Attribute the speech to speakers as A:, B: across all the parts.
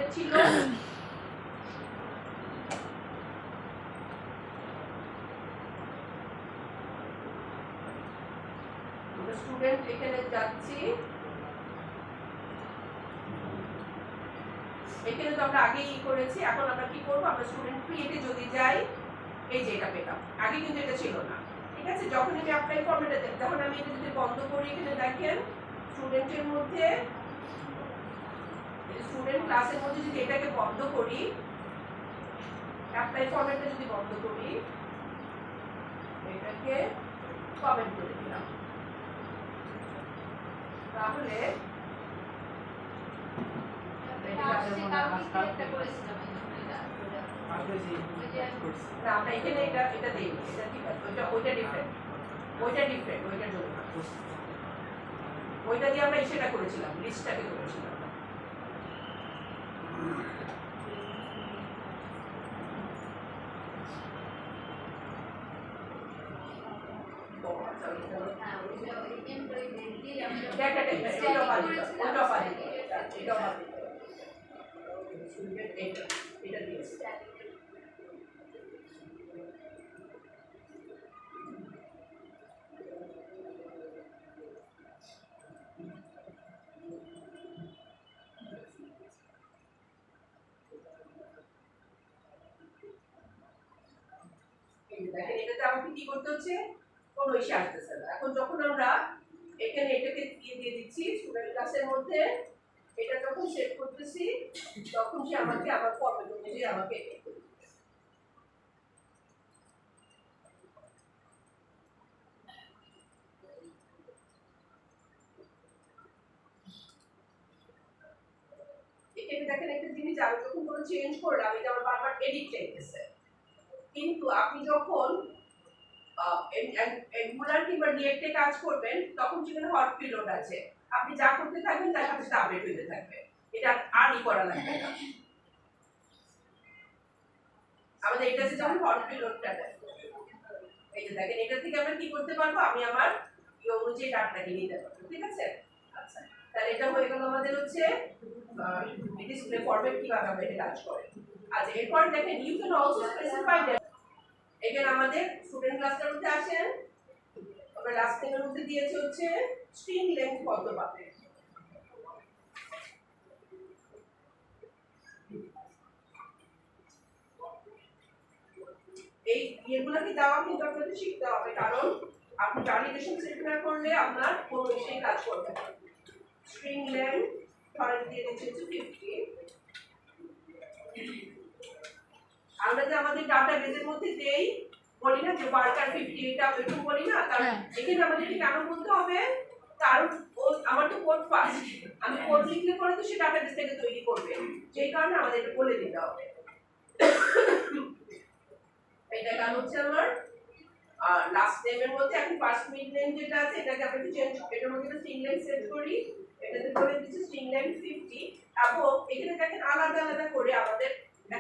A: Student ছিল student এখানে যাচ্ছি এখানে তো আমরা আগেই করেছি এখন আমরা কি করব আমরা স্টুডেন্ট ক্রিয়েটে যদি যাই এই যে এটা পেলাম আগে কিন্তু এটা ছিল না ঠিক আছে যখন আমি অ্যাপ্লাই ফরম্যাটে দেব তখন আমি এটা যদি বন্ধ করি এখানে দেখেন স্টুডেন্টের মধ্যে স্টুডেন্ট ক্লাসের মধ্যে যদি এটাকে বন্ধ করি অ্যাপ্লাই ফরম্যাটে যদি বন্ধ করি এটাকে কমেন্ট করে দিলাম তাহলে আমরা এখানে এটা দিই এটা ঠিক আছে ওইটা ডিফারেন্ট ওইটার জন্য ওইটা দিয়ে আমরা সেটা করেছিলাম লিস্টটাকে করেছিলাম এটা দিয়েছি দেখেন এটাতে আমাকে কি করতে হচ্ছে কোনো ইস্যু আসতেছে না এখন যখন আমরা এখানে এটাকে দিয়ে দিচ্ছি স্টুডেন্ট ক্লাসের মধ্যে এটা যখন সেট করতেছি তখন সে আমাকে আবার ফরম্যাট অনুযায়ী আমাকে এখানে দেখেন একটা জিনিস আমি যখন কোনো চেঞ্জ করলাম এটা আমার বারবার এডিট চাইতেছে কিন্তু আপনি যখন অ্যাঙ্গুলার কিংবা রিয়েক্টে কাজ করবেন তখন সেখানে হট পিরিয়ড আছে আপনি যা করতে থাকবেন তার সাথে সাথে আপডেট হতে থাকবে এটা আরই করা লাগবে না আমাদের এটাতে যখন হট পিরিয়ডটা এই যে দেখেন এটা থেকে আমরা কি করতে পারবো আমি আমার এই অনুযায়ী ডাটাটাকে নিতে পারবো ঠিক আছে আচ্ছা তাহলে এটা হয়ে গেল আমাদের হচ্ছে ডিসপ্লে ফরম্যাট কিভাবে আমরা এটা কাজ করে আচ্ছা এরপর দেখেন you can also specify that এখানে আমাদের স্টুডেন্ট ক্লাসটার মধ্যে আসেন আমরা লাস্ট টাইমের মধ্যে দিয়েছে হচ্ছে স্ট্রিং লেন্থ কত পাবে এই এগুলোকে দেওয়া কিন্তু আপনাদের শিখতে হবে কারণ আপনি ভ্যালিডেশন সেট না করলে আপনার কোনো বিষয়ে কাজ করবে না স্ট্রিং লেন্থ ধরেন দিয়ে দিচ্ছে 50 আমরা যে আমাদের ডাটাবেজের মধ্যে দেই বলি না যে ওয়ার্কার 50 এটা একটু বলি না কারণ এখানে আমাদের কি কেন বলতে হবে কারণ আমার তো কোড ফাস্ট আমি কোড লিখলে পরে তো সে ডাটাবেস থেকে তৈরি করবে সেই কারণে আমাদের এটা বলে দিতে হবে এটা কাজ হচ্ছে আমার লাস্ট নেমের মধ্যে এখন ফার্স্ট মিড নেম যেটা আছে এটাকে আমরা একটু চেঞ্জ এটার মধ্যে একটা স্ট্রিং লেন্থ সেট করি এটাতে করে দিচ্ছি স্ট্রিং লেন্থ 50 এবং এখানে দেখেন আলাদা আলাদা করে আমাদের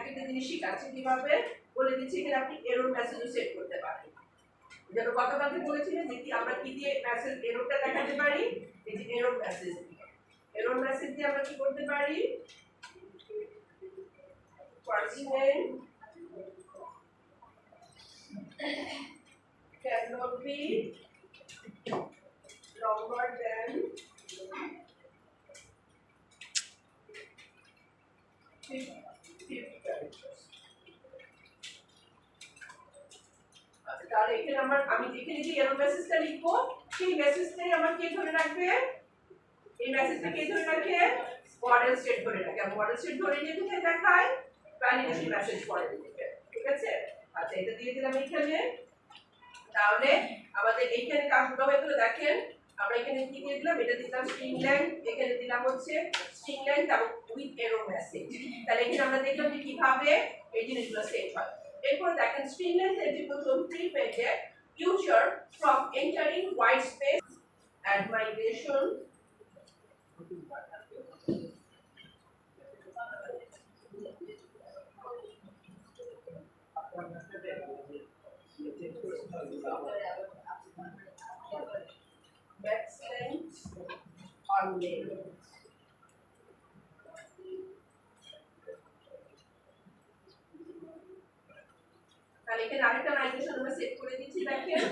A: একটা জিনিস শিখাচ্ছি কিভাবে বলে দিচ্ছি এখানে আপনি এরর মেসেজও সেট করতে পারেন যেন গতকালকে বলেছিলেন যে কি আমরা কি দিয়ে মেসেজ এররটা দেখাতে পারি এই যে এরর মেসেজ দিয়ে আমরা কি করতে পারি first name cannot be longer than 50 characters. তাহলে এখানে আমি এখানে যে এরর মেসেজটা লিখবো সেই মেসেজটাই আমার কে ধরে রাখবে এই মেসেজটা কে ধরে রাখে মডেল স্টেট ধরে রাখে আর মডেল স্টেট ধরে নিয়ে কোথায় দেখায় ভ্যালিডেশন মেসেজ পরে দিবে ঠিক আছে আচ্ছা এটা দিয়ে দিলাম এখানে তাহলে আমাদের এইখানে কাজগুলো হয়ে গেল দেখেন আমরা এখানে কি দিয়ে দিলাম এটা দিলাম স্ট্রিং লেন্থ এখানে দিলাম হচ্ছে স্ট্রিং লেন্থ এবং উইথ এরর মেসেজ তাহলে এখানে আমরা দেখলাম যে কিভাবে এই জিনিসগুলো সেট হয় এরপর দেখেন স্ট্রিং লেন্থ এর যে প্রথম থ্রি পেজে future from entering white space add migration backslash on name এখানে আরেকটা মাইগ্রেশন আমরা সেট করে দিচ্ছি। দেখেন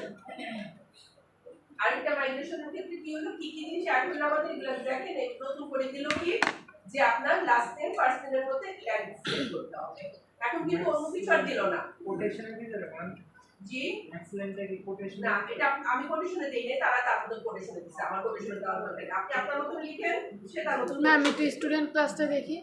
A: আরেকটা মাইগ্রেশনের ক্ষেত্রে কি হলো, কি কি জিনিস অ্যাড হলো আমাদের এগুলো দেখেন। নতুন করে দিল কি যে আপনার লাস্ট নেম ফার্স্ট নেমের মধ্যে ল্যান্ড সেট করতে হবে। এখন কিন্তু অন্য কিছু আর দিল না। কোটেশনে কি দেবে ম্যাম? জি এক্সেলেন্ট এর কোটেশন না, এটা আমি কোটেশনে দেই না, তারা তার মতো কোটেশনে দিছে। আমার কোটেশনে দেওয়ার দরকার নেই, আপনি আপনার মতো লিখেন, সে তার মতো।
B: না আমি তো স্টুডেন্ট ক্লাসটা দেখি।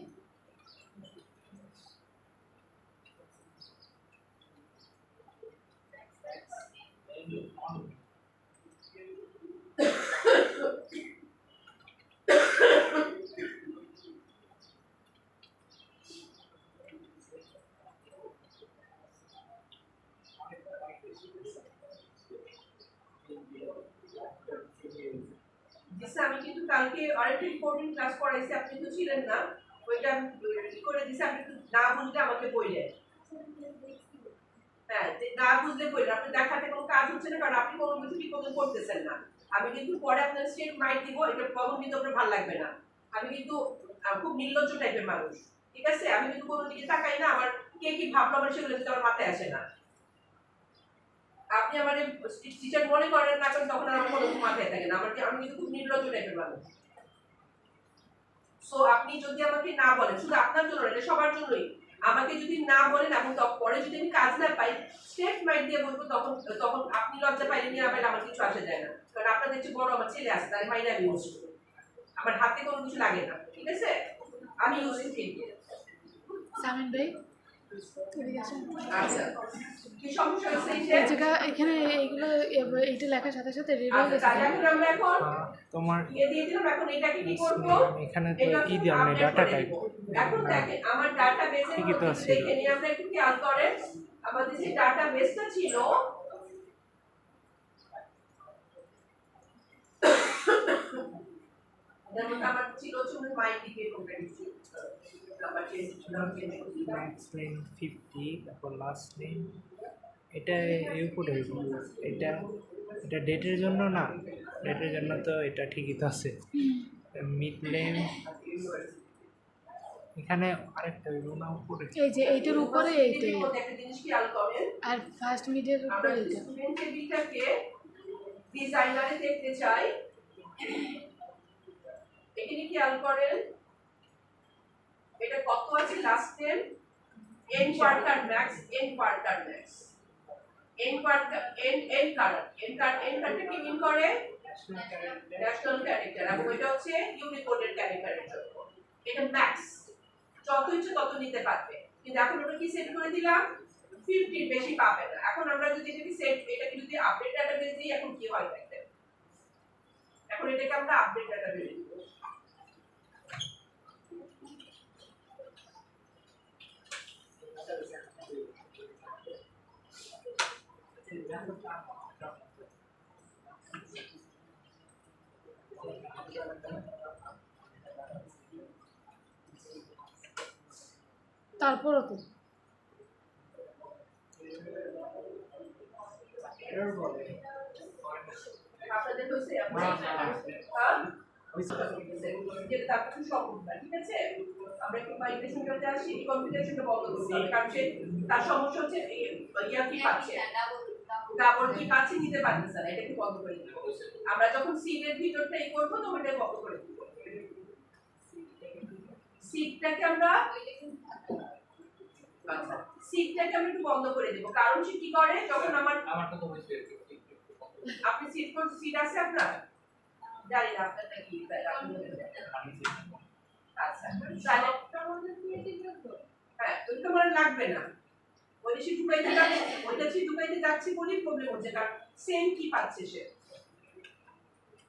A: আমি কিন্তু কালকে আরেকটা ইম্পর্টেন্ট ক্লাস করাইছি, আপনি তো ছিলেন না, ওইটা কি করে দিছি আপনি একটু না বুঝলে আমাকে বললেন। হ্যাঁ, না বুঝলে বললেন, আপনি দেখাতে কোনো কাজ হচ্ছে না, কারণ আপনি কোনো কিছু ঠিক মতো করতেছেন না। আমি কিন্তু পরে আপনার স্টেট মাইট দিব, এটা প্রবলেম কিন্তু আপনার ভালো লাগবে না। আমি কিন্তু খুব নির্লজ্জ টাইপের মানুষ, ঠিক আছে? আমি কিন্তু কোনো দিকে তাকাই না, আমার কে কি ভাবলো আমার সেগুলো কিন্তু আমার মাথায় আসে না। আপনি আমার টিচার মনে করেন না কারণ তখন আমার কোনো মাথায় থাকে না, আমি কিন্তু খুব নির্লজ্জ টাইপের মানুষ। সো আপনি যদি আমাকে না বলেন, শুধু আপনার জন্য এটা সবার জন্যই, আমাকে যদি না বলেন এবং পরে যদি আমি কাজ না পাই স্টেট মাইন্ড দিয়ে বলবো, তখন তখন আপনি লজ্জা পাইলে নিয়ে আবার আমার কিছু আসে যায় না, কারণ আপনাদের চেয়ে বড় আমার ছেলে আসে, তাই মাইনে আমি ইউজ করি, আমার হাতে কোনো কিছু লাগে না, ঠিক আছে? আমি ইউজ করি।
B: সামিন ভাই
A: আচ্ছা কি সমস্যা হচ্ছে এই
B: জায়গা এখানে এইগুলো এইটা লেখার সাথে সাথে রেডি হয়ে গেছে।
A: এখন আমরা এখন
C: তোমার
A: দিয়ে দিলাম, এখন এটাকে কি করব?
C: এখানে তো কি দেওয়া নেই, ডাটা টাইপ।
A: এখন দেখেন আমার ডাটাবেসের
C: ঠিকই তো আছে।
A: দেখে নিয়ে আমরা একটু খেয়াল করেন, আমাদের যে ডাটাবেসটা ছিল যেমন আমার ছিল হচ্ছে মাইডিকে company number change
C: max name 50, তারপর লাস্ট নেম এটা ইনপুট হইব। এটা এটা ডেটের জন্য না, ডেটের জন্য তো এটা ঠিকই তো আছে। মিড নেম এখানে আরেকটা হইব না উপরে,
B: এই যে এইটার উপরে এইটাই,
A: একটা জিনিস খেয়াল করেন,
B: আর ফার্স্ট মিডের উপরে এইটা।
A: স্টুডেন্ট টেবিলটাকে ডিজাইনারে দেখতে চাই, এখানে খেয়াল করেন এটা কত আছে last name N quarter max, N quarter max, N quarter N card, N কার্ডটা কি মিন করে ন্যাশনাল ক্যারেক্টার, এবং এটা হচ্ছে ইউনিকোডের ক্যারেক্টারের জন্য। এটা ম্যাক্স, যত ইচ্ছে তত নিতে পারবে, কিন্তু এখন ওটা কি সেট করে দিলাম 50 বেশি পাবে না। এখন আমরা যদি এটাকে সেট, এটাকে যদি আপডেট ডাটাবেস দিই এখন কি হয় দেখেন, এখন এটাকে আমরা আপডেট ডাটাবেস দিব।
B: তারপরও তো
A: আপনাদের হইছে যেটা তার কিছু সম্ভব না, ঠিক আছে? আমরা একটু মাইগ্রেশন করতে আসি, এই কনফিগারেশনটা বন্ধ করতে হবে, কারণ সে তার সমস্যা হচ্ছে ইয়া কি পাচ্ছে, ডাবল কি পাচ্ছে নিতে পারতেছে না, এটাকে বন্ধ করে দিব। আমরা যখন সিটের ভিতরটা এই করবো তখন এটা বন্ধ করে দিব। সিটটাকে আমরা সিটটাকে আমি একটু বন্ধ করে দেব, কারণ সে কি করে যখন আমারটা তো হইছে, আপনি সিট আছে আপনার, জানি না আপনারটা কি, আচ্ছা তাহলে হ্যাঁ ওইটা আমার লাগবে না, ওই সে ঢুকাইতে যাচ্ছে, ওইটা সে ঢুকাইতে যাচ্ছে বলেই প্রবলেম হচ্ছে, কারণ সেম কি পাচ্ছে সে।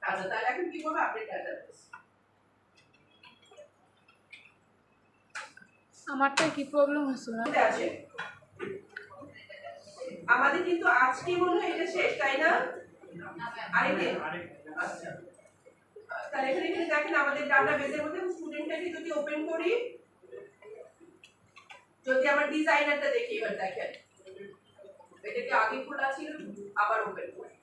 A: আচ্ছা তাহলে এখন কি করবো, আপডেট ডাটাবেস।
B: আমারটা কি প্রবলেম হচ্ছে না
A: আছে আমাদের কিন্তু আজকে মনে হয় এটা শেষ, তাই না? আরেকদিন আচ্ছা তাহলে এখানে দেখেন আমাদের ডাটাবেসের মধ্যে স্টুডেন্টটাকে যদি ওপেন করি, যদি আমার ডিজাইনারটা দেখি, এবার দেখেন এটাকে আগে খোলা ছিল আবার ওপেন করি,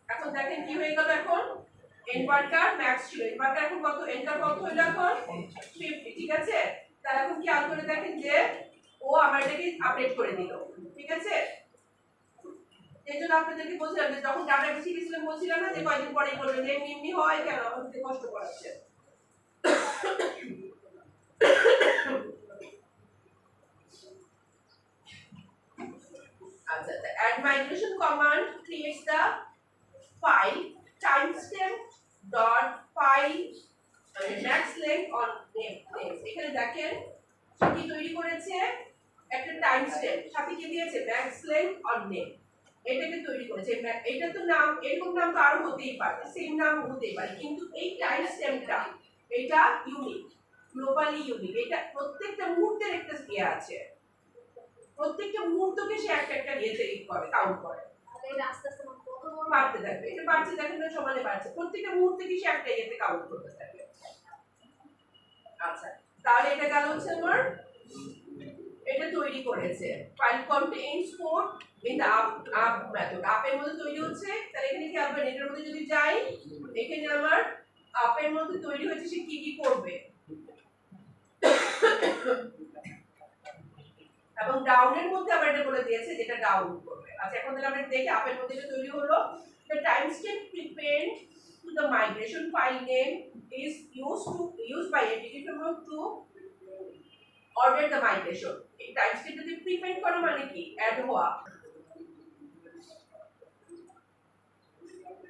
A: এখন দেখেন কি হয়ে গেল, এখন এন ওয়ার্কার ম্যাক্স ছিল, এন ওয়ার্কার এখন কত, এন কার কত হলো এখন 50, ঠিক আছে? তাহলে এখন খেয়াল করে দেখেন যে ও আমার এটাকে আপডেট করে দিল, ঠিক আছে। এই জন্য আপনাদেরকে বলছিলাম যে যখন ডাটা বেশি গেছিলাম বলছিলাম না যে কয়েকদিন পরেই বলবেন যে এমনি হয় কেন আমাকে কষ্ট করাচ্ছে। আচ্ছা, the add migration command creates the file timestamp dot file next length on name names। এখানে দেখেন কি তৈরি করেছে, একটা টাইমস্ট্যাম্প সাথে কি দিয়েছে max length on name, এটাকে তৈরি করেছে। এটা তো নাম এরকম নাম তো আরো হতেই পারে, সেম নাম হতেই পারে, কিন্তু এই টাইমস্ট্যাম্পটা এটা ইউনিক, গ্লোবালি ইউনিক। এটা প্রত্যেকটা মুহূর্তের একটা ইয়ে আছে, প্রত্যেকটা মুহূর্তকে সে একটা একটা ইয়েতে করে কাউন্ট করে, বাড়তে থাকবে। এটা বাড়ছে দেখেন না, সমানে বাড়ছে, প্রত্যেকটা মুহূর্তে কি সে একটা ইয়েতে কাউন্ট করতে থাকবে। আচ্ছা, তাহলে এটা গেল হচ্ছে আমার, এটা তৈরি করেছে file contains code in the up method. আপের মধ্যে তৈরি হচ্ছে, তাহলে এখানে কি আবার এটার মধ্যে যদি যাই, এখানে আমার আপের মধ্যে তৈরি হচ্ছে সে কি কি করবে, এবং ডাউনের মধ্যে আবার এটা বলে দিয়েছে যেটা ডাউন করবে। আচ্ছা, এখন তাহলে আমরা দেখি আপের মধ্যে এটা তৈরি হলো, the timestamp prepared to the migration file name is used by execution mode to order the migration। এই টাইমস্ট্যাম্পটা যদি প্রিপেন্ড করা মানে কি অ্যাড হওয়া।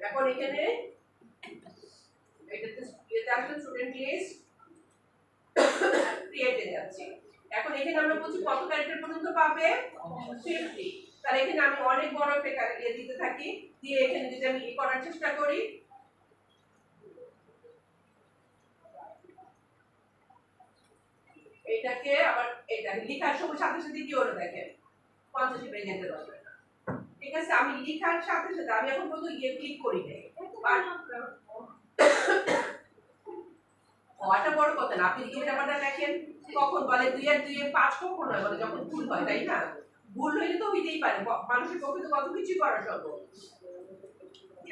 A: এখন এখানে এটাতে আসলে স্টুডেন্ট লিস্ট ক্রিয়েটে যাচ্ছে। এখন এখানে আমরা বলছি কত ক্যারেক্টার পর্যন্ত পাবে 50। তাহলে এখানে আমি অনেক বড় একটা ক্যারেক্টার দিতে থাকি, দিয়ে এখানে যদি আমি করার চেষ্টা করি, এটাকে আবার এটা লেখার সময় সাথে সাথে কি হলো দেখেন 50 পেয়ে যেতে পারবে না, ঠিক আছে। আমি লেখার সাথে সাথে আমি এখন পর্যন্ত ইয়ে ক্লিক করি নাই, হওয়াটা বড় কথা না। আপনি যদি ব্যাপারটা দেখেন কখন বলে 2 আর 2 এর 5 কখন হয়, বলে যখন ভুল হয়, তাই না? ভুল হইলে তো হইতেই পারে, মানুষের পক্ষে তো কত কিছু করা সম্ভব।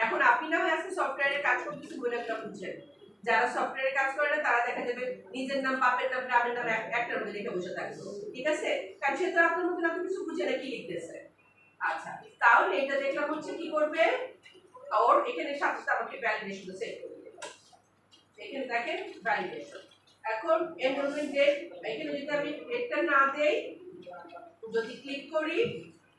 A: এখন আপনি না হয় আজকে সফটওয়্যারে কাজ করতেছেন বলে একটা বুঝছেন, যারা সফটওয়্যারে কাজ করে না তারা দেখা যাবে নিজের নাম, বাপের নাম, গ্রামের নাম একটার মধ্যে লিখে বসে থাকতো, ঠিক আছে, কারণ সে তো আপনার মধ্যে আপনি কিছু বুঝে না কি লিখতেছে। আচ্ছা, তাহলে এটা দেখলাম হচ্ছে কি করবে, ওর এখানে সাথে সাথে আমাকে ভ্যালিডেশন সেট করে দিল। এখানে দেখেন ভ্যালিডেশন। এখন এনরোলমেন্ট ডেট, এখানে যদি আমি ডেটটা না দেই, যদি ক্লিক করি,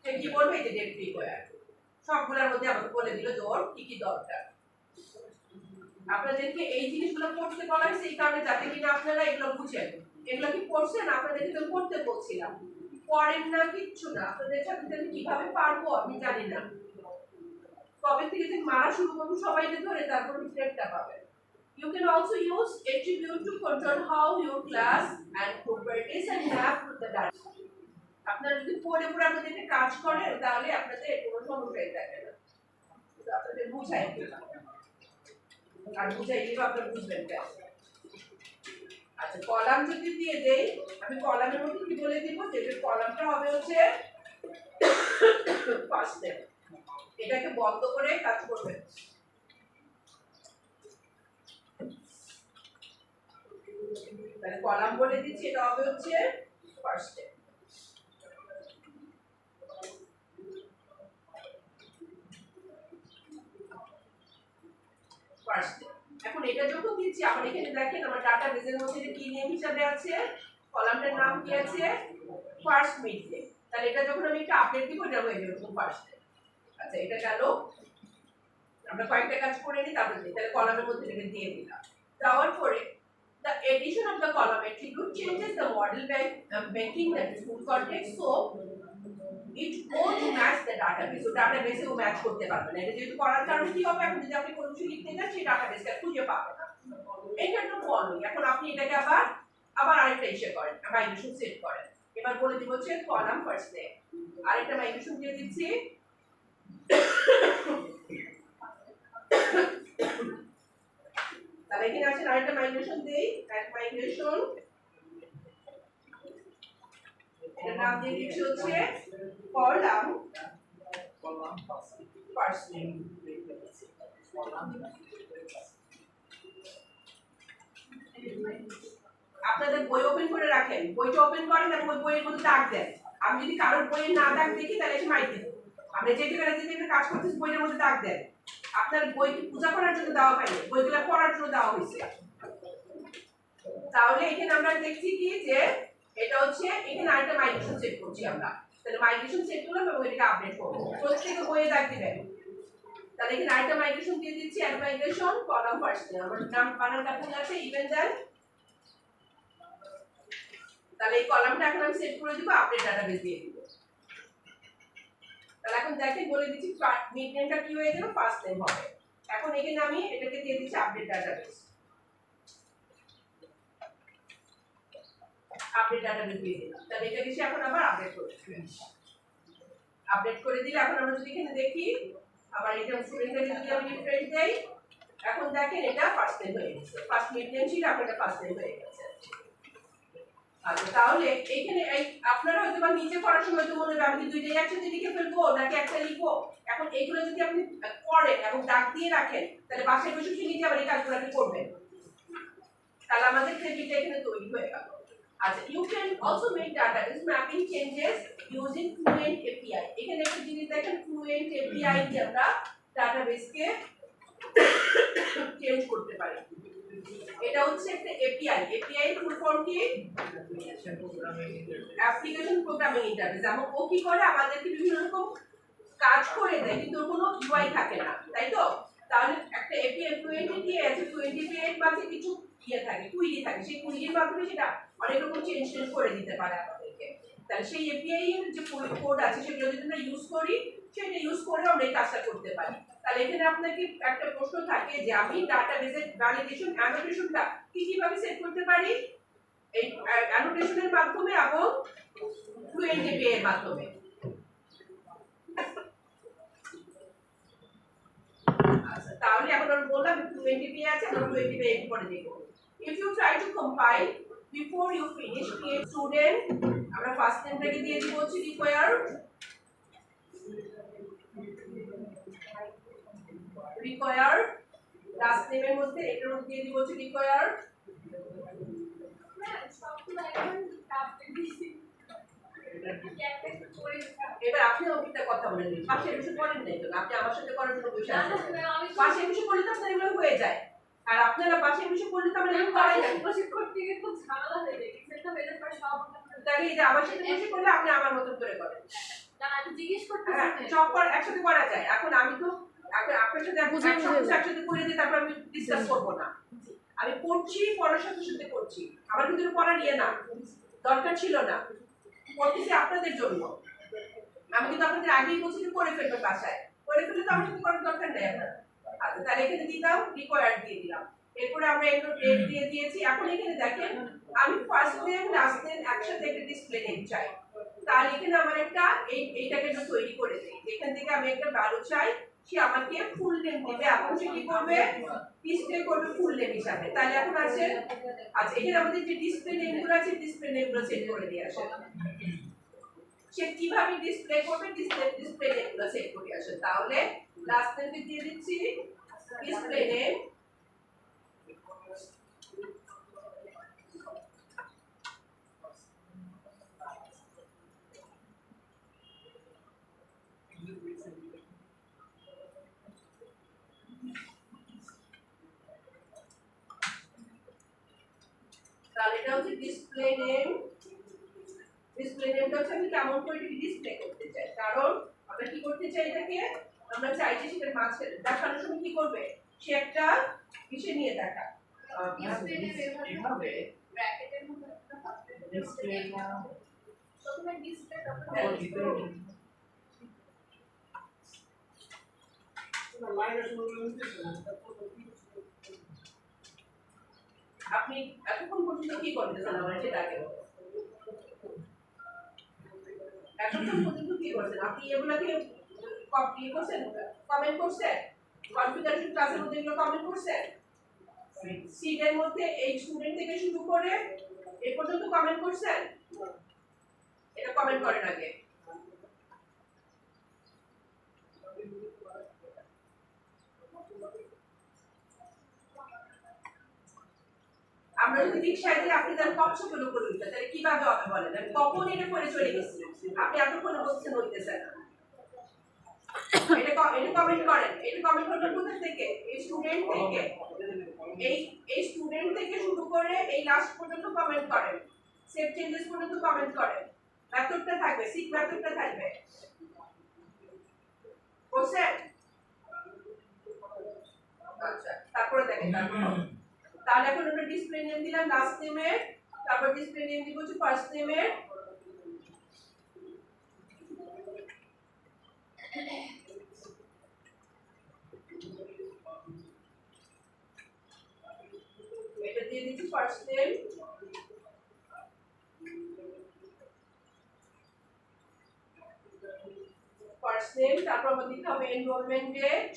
A: সে কি বলবে এই যে ডেট ক্লিক হয়ে আসবে, সবগুলোর মধ্যে আমাকে বলে দিল যে ওর কি কি দরকার। আপনাদেরকে এই জিনিসগুলো পড়তে বলা হয়েছে এই কারণে যাতে কিনা আপনারা এগুলো বুঝেন। এগুলো কি পড়ছেন? আপনাদেরকে তো পড়তে বলছিলাম, পড়েন না কিচ্ছু না। আপনাদের সাথে আমি কিভাবে পারবো আমি জানি না, কবে থেকে যে মারা শুরু করবো সবাইকে ধরে, তারপর রিফ্লেক্টটা পাবেন। You can also use attribute to control how your class and properties and map to the data. আপনারা যদি পড়ে পড়ে আপনাদেরকে কাজ করেন তাহলে আপনাদের কোনো সমস্যাই থাকে না, আপনাদের বুঝাই আর বুঝাই দিলে আপনারা বুঝবেন কেন। আচ্ছা, কলাম যদি দিয়ে দেই, আমি কলামের মধ্যে কি বলে দিব, যে কলামটা হবে হচ্ছে ফার্স্ট নেম, এটাকে বন্ধ করে কাজ করবেন। তাহলে কলাম বলে দিচ্ছি, এটা হবে হচ্ছে ফার্স্ট নেম। এখন এটা যখন দিচ্ছি, আমার এখানে দেখেন আমার ডাটাবেসের মধ্যে কি নেম হিসাবে আছে, কলামটার নাম কি আছে, ফার্স্ট মিড নেম। তাহলে এটা যখন আমি একটা আপডেট দিব, এটা হয়ে যাবে ফার্স্ট নেম। আচ্ছা, এটা গেল, আমরা কয়েকটা কাজ করে নিই, তারপরে তাহলে কলামের মধ্যে এটা দিয়ে দিলাম। দেওয়ার পরে the addition of the column attribute changes the model banking that is full context, so it won't match the database. So database ও ম্যাচ করতে পারবে না। এটা যেহেতু করার কারণ কি হবে, আপনি যদি আপনি কোনো কিছু লিখতে যান সেই ডাটাবেসটা খুঁজে পাবেন না। এটা তো ফলোই। এখন আপনি এটাকে আবার আরেকটা ইস্যু করেন, মাইগ্রেশন সেট করেন। এবার বলে দিব হচ্ছে কলাম ফার্স্ট নেম, আরেকটা মাইগ্রেশন দিয়ে দিচ্ছি। তাহলে এখানে আছে আরেকটা মাইগ্রেশন দেই, অ্যাড মাইগ্রেশন, এর নাম দিয়ে দিচ্ছি হচ্ছে কলাম ফার্স্ট নেম। আপনাদের বই ওপেন করে রাখেন। রাখেন, বইটা ওপেন করেন এবং ওই বইয়ের মধ্যে দাগ দেন। আমি যদি কারোর বইয়ের না দাগ দেখি তাহলে এসে মাইক দেবো। আপনি যে যেখানে কাজ করতেছেন বইয়ের মধ্যে দাগ দেন। আপনার বই পূজা করার জন্য দেওয়া হয়নি, বইগুলো পড়ার জন্য দেওয়া হয়েছে। তাহলে এখানে আমরা দেখছি কি যে এটা হচ্ছে এখানে আরেকটা মাইগ্রেশন সেট করছি আমরা। তাহলে মাইগ্রেশন সেট করলাম এবং এটাকে আপডেট করবো। প্রত্যেকটা বইয়ে দাগ দিবেন। তাহলে এখানে আরেকটা মাইগ্রেশন দিয়ে দিচ্ছি, অ্যাড মাইগ্রেশন কলাম ফার্স্ট। আমার নাম বানানটা ভুল আছে, ইভেন দেন। তাহলে এই কলামটা এখন আমি সেট করে দিব, আপডেট ডাটাবেস দিয়ে দিব। তাহলে এখন দেখেন বলে দিচ্ছি মিড নেমটা কি হয়ে যাবে, ফার্স্ট নেম হবে। এখন এখানে আমি এটাকে দিয়ে দিচ্ছি আপডেট ডাটাবেস। আপডেট ডাটাবেস দিয়ে দিলাম। তাহলে এটাকে সে এখন আবার আপডেট করে দিবে। আপডেট করে দিলে এখন আমরা যদি এখানে দেখি আবার এটা স্টুডেন্টদের যদি আমি রিফ্রেশ দেই, এখন দেখেন এটা ফার্স্ট নেম হয়ে গেছে। ফার্স্ট মিড নেম ছিল, এখন এটা ফার্স্ট নেম হয়ে গেছে। আচ্ছা, তাহলে এখানে আপনারা হয়তো বা নিচে পড়ার সময় তো মনে হবে আমি দুইটাই একসাথে লিখে ফেলবো নাকি একটা লিখবো। এখন এইগুলো যদি আপনি পড়েন এবং দাগ দিয়ে রাখেন তাহলে বাসায় বসে বসে নিজে আবার এই কাজগুলো করবেন। তাহলে আমাদের টেবিলটা এখানে তৈরি হয়ে গেল। আচ্ছা, you can also make database mapping changes using Fluent API. এখানে একটা জিনিস দেখেন, Fluent API দিয়ে আমরা ডাটাবেসকে চেঞ্জ করতে পারি। এটা হচ্ছে একটা এপিআই। এপিআই এর ফুল ফর্ম কি? Application programming interface. যেমন ও কি করে আমাদেরকে বিভিন্ন রকম কাজ করে দেয় কিন্তু কোনো ইউআই থাকে না, তাই তো? তাহলে একটা এপিআই Fluent API আছে, Fluent API এর মাঝে কিছু থাকে, কুইরি থাকে, সেই কুইরির মাধ্যমে সেটা অনেক রকম চেঞ্জ করে দিতে পারে আমাদেরকে। তাহলে সেই এপিআই এর যে কোড আছে সেগুলো যদি আমরা ইউজ করি, সেটা ইউজ করে আমরা এই কাজটা করতে পারি। তাহলে এখানে আপনাকে একটা প্রশ্ন থাকে যে আমি ডাটাবেসের ভ্যালিডেশন অ্যানোটেশনটা কিভাবে সেট করতে পারি? এই অ্যানোটেশনের মাধ্যমে এবং Fluent API এর মাধ্যমে। আচ্ছা, তাহলে এখন আমরা বললাম Fluent API আছে, আমরা Fluent API এর পরে দেখব। If you try to compile before you finish, create student, আমরা ফার্স্ট নেমটাকে দিয়ে দিব হচ্ছে required, লাস্ট নেমের মধ্যে এটার মধ্যে দিয়ে দিব হচ্ছে required। এবার আপনি অভিজ্ঞতা কথা বলেন, পাশে বসে করেন নাই তো, আপনি আমার সাথে করার জন্য বসে আছেন। পাশে বসে করলে তো আপনার এগুলো হয়ে যায়, আর আপনারা পাশে বসে করলে তো আমরা এগুলো করাই না।
D: বসে করতে গিয়ে খুব ঝামেলা হয়ে যায়, এক্সেলটা হয়ে যাওয়ার পর সব
A: তাহলে এই যে আমার সাথে বসে করলে আপনি আমার মতন করে করেন।
D: না, আমি জিজ্ঞেস করতে
A: সব একসাথে করা যায়। এখন আমি তো আপনার সাথে একসাথে করে দিই, তারপর আমি ডিসকাস করবো না। আমি পড়ছি, পড়ার সাথে সাথে করছি, আমার কিন্তু পড়া নিয়ে না, দরকার ছিল না, পড়তেছি আপনাদের জন্য। আমি কিন্তু আপনাদের আগেই বলছি যে করে ফেলবে, বাসায় করে ফেললে তো আমার সাথে করার দরকার নেই আপনার। আচ্ছা, তাহলে এখানে দিলাম রিকোয়ার্ড দিয়ে দিলাম। এরপরে আমরা একটু ডেট দিয়ে দিয়েছি। এখন এখানে দেখেন আমি ফার্স্ট নেম লাস্ট নেম একসাথে একটা ডিসপ্লে নেম চাই। তাহলে এখানে আমার একটা এইটাকে একটু তৈরি করে দিই। এখান থেকে আমি একটা ভ্যালু চাই, সে আমাকে ফুল নেম দিবে, এখন সে কি করবে, ডিসপ্লে করবে ফুল নেম হিসাবে। তাহলে এখন আছে, আচ্ছা এখানে আমাদের যে ডিসপ্লে নেমগুলো আছে, ডিসপ্লে নেমগুলো সেট করে দিয়ে আসে। সে কিভাবে ডিসপ্লে করবে, ডিসপ্লে নেমগুলো সেট করে আসে। তাহলে লাস্ট নেমকে দিয়ে দিচ্ছি ডিসপ্লে নেম, তাহলে এটা হচ্ছে ডিসপ্লে নেম। ডিসপ্লে নেমটা হচ্ছে আমি কেমন করে ডিসপ্লে করতে চাই, কারণ আমরা কি করতে চাই, এটাকে আমরা চাই যে সেটার মাঝে দেখানোর সময় কি করবে, সে একটা বিষয় নিয়ে দেখা।
D: ডিসপ্লে নেম এভাবে ব্র্যাকেটের মধ্যে একটা ডিসপ্লে নাম, প্রথমে ডিসপ্লে
A: আপনি এতক্ষণ পর্যন্ত কি করতেছেন আমার সেটা আগে এতক্ষণ পর্যন্ত কি করছেন? আপনি এগুলাকে কপি করছেন, কমেন্ট করছেন, কনফিগারেশন ক্লাসের মধ্যে এগুলো কমেন্ট করছেন, সিডের মধ্যে এই স্টুডেন্ট থেকে শুরু করে এই পর্যন্ত কমেন্ট করছেন? এটা কমেন্ট করেন আগে। আমরা আমরা যদি রিক্সায় দিই আপনি তার কচ্ছপের উপরে উঠবেন, তাহলে কিভাবে হবে বলেন? আমি কখন এটা করে চলে গেছি, আপনি এতক্ষণে বলছেন হইতেছে না। এটা কমেন্ট করেন, এটা কমেন্ট করবেন কোথা থেকে? এই স্টুডেন্ট থেকে, এই স্টুডেন্ট থেকে শুরু করে এই লাস্ট পর্যন্ত কমেন্ট করেন, সেভ চেঞ্জেস পর্যন্ত কমেন্ট করেন। মেথডটা থাকবে, সিক মেথডটা থাকবে। বুঝছেন? আচ্ছা, তারপরে দেখেন তাহলে এখন আমরা ডিসপ্লে নেম দিলাম লাস্ট নেমের, তারপর ডিসপ্লে নেম দিব হচ্ছে ফার্স্ট নেমের। এটা দিয়ে দিচ্ছি ফার্স্ট নেম, ফার্স্ট নেম, তারপর আমাদের দিতে হবে এনরোলমেন্ট ডেট,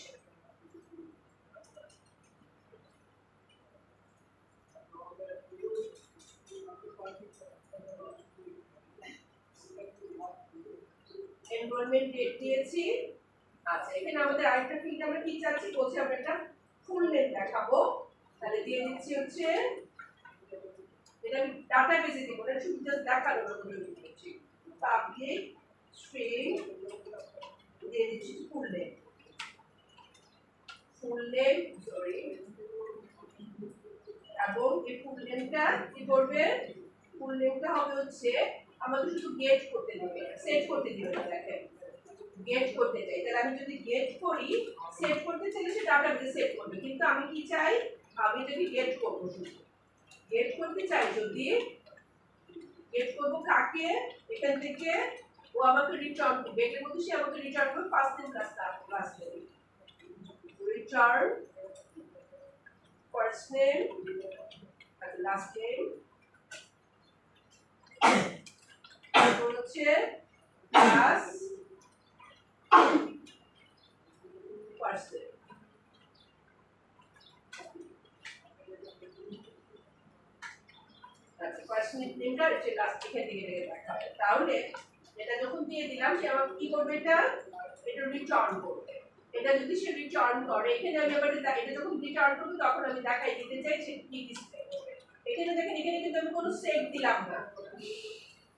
A: এনরোলমেন্ট ডেট দিয়েছি। আচ্ছা, এখানে আমাদের আরেকটা ফিল্ড আমরা কি চাচ্ছি, বলছি আমরা একটা ফুল নেম দেখাবো, তাহলে দিয়ে দিচ্ছি হচ্ছে, এটা আমি ডাটাবেসে দিব না, শুধু জাস্ট দেখানোর জন্য দিচ্ছি পাবলিক স্ট্রিং, দিয়ে দিচ্ছি full name, full name sorry, এবং এই ফুল নেমটা কি করবে, ফুল নেমটা হবে হচ্ছে আমাদের শুধু গেট করতে দেবে, সেট করতে দিবে না। দেখেন গেট করতে চাই, তাহলে আমি যদি গেট করি, সেট করতে চাইলে সে ডাটাবেসে সেট করবে, কিন্তু আমি কি চাই, আমি যদি গেট করব, শুধু গেট করতে চাই, যদি গেট করব কাকে, এখান থেকে ও আমাকে রিটার্ন করবে, এটার মধ্যে সে আমাকে রিটার্ন করবে first name plus last name, return first name আর লাস্ট নেম, তারপর হচ্ছে প্লাস ফার্স্ট নেম। আচ্ছা, ফার্স্ট নেমটা হচ্ছে লাস্ট এখান থেকে দেখা হয়, তাহলে এটা যখন দিয়ে দিলাম সে আমাকে কি করবে, এটা রিটার্ন করবে। এটা যদি সে রিটার্ন করে, এখানে আমি আবার এটা যখন রিটার্ন করবে তখন আমি দেখাই দিতে চাই সে কি ডিসপ্লে করবে। এখানে দেখেন, এখানে কিন্তু আমি কোনো সেট দিলাম না,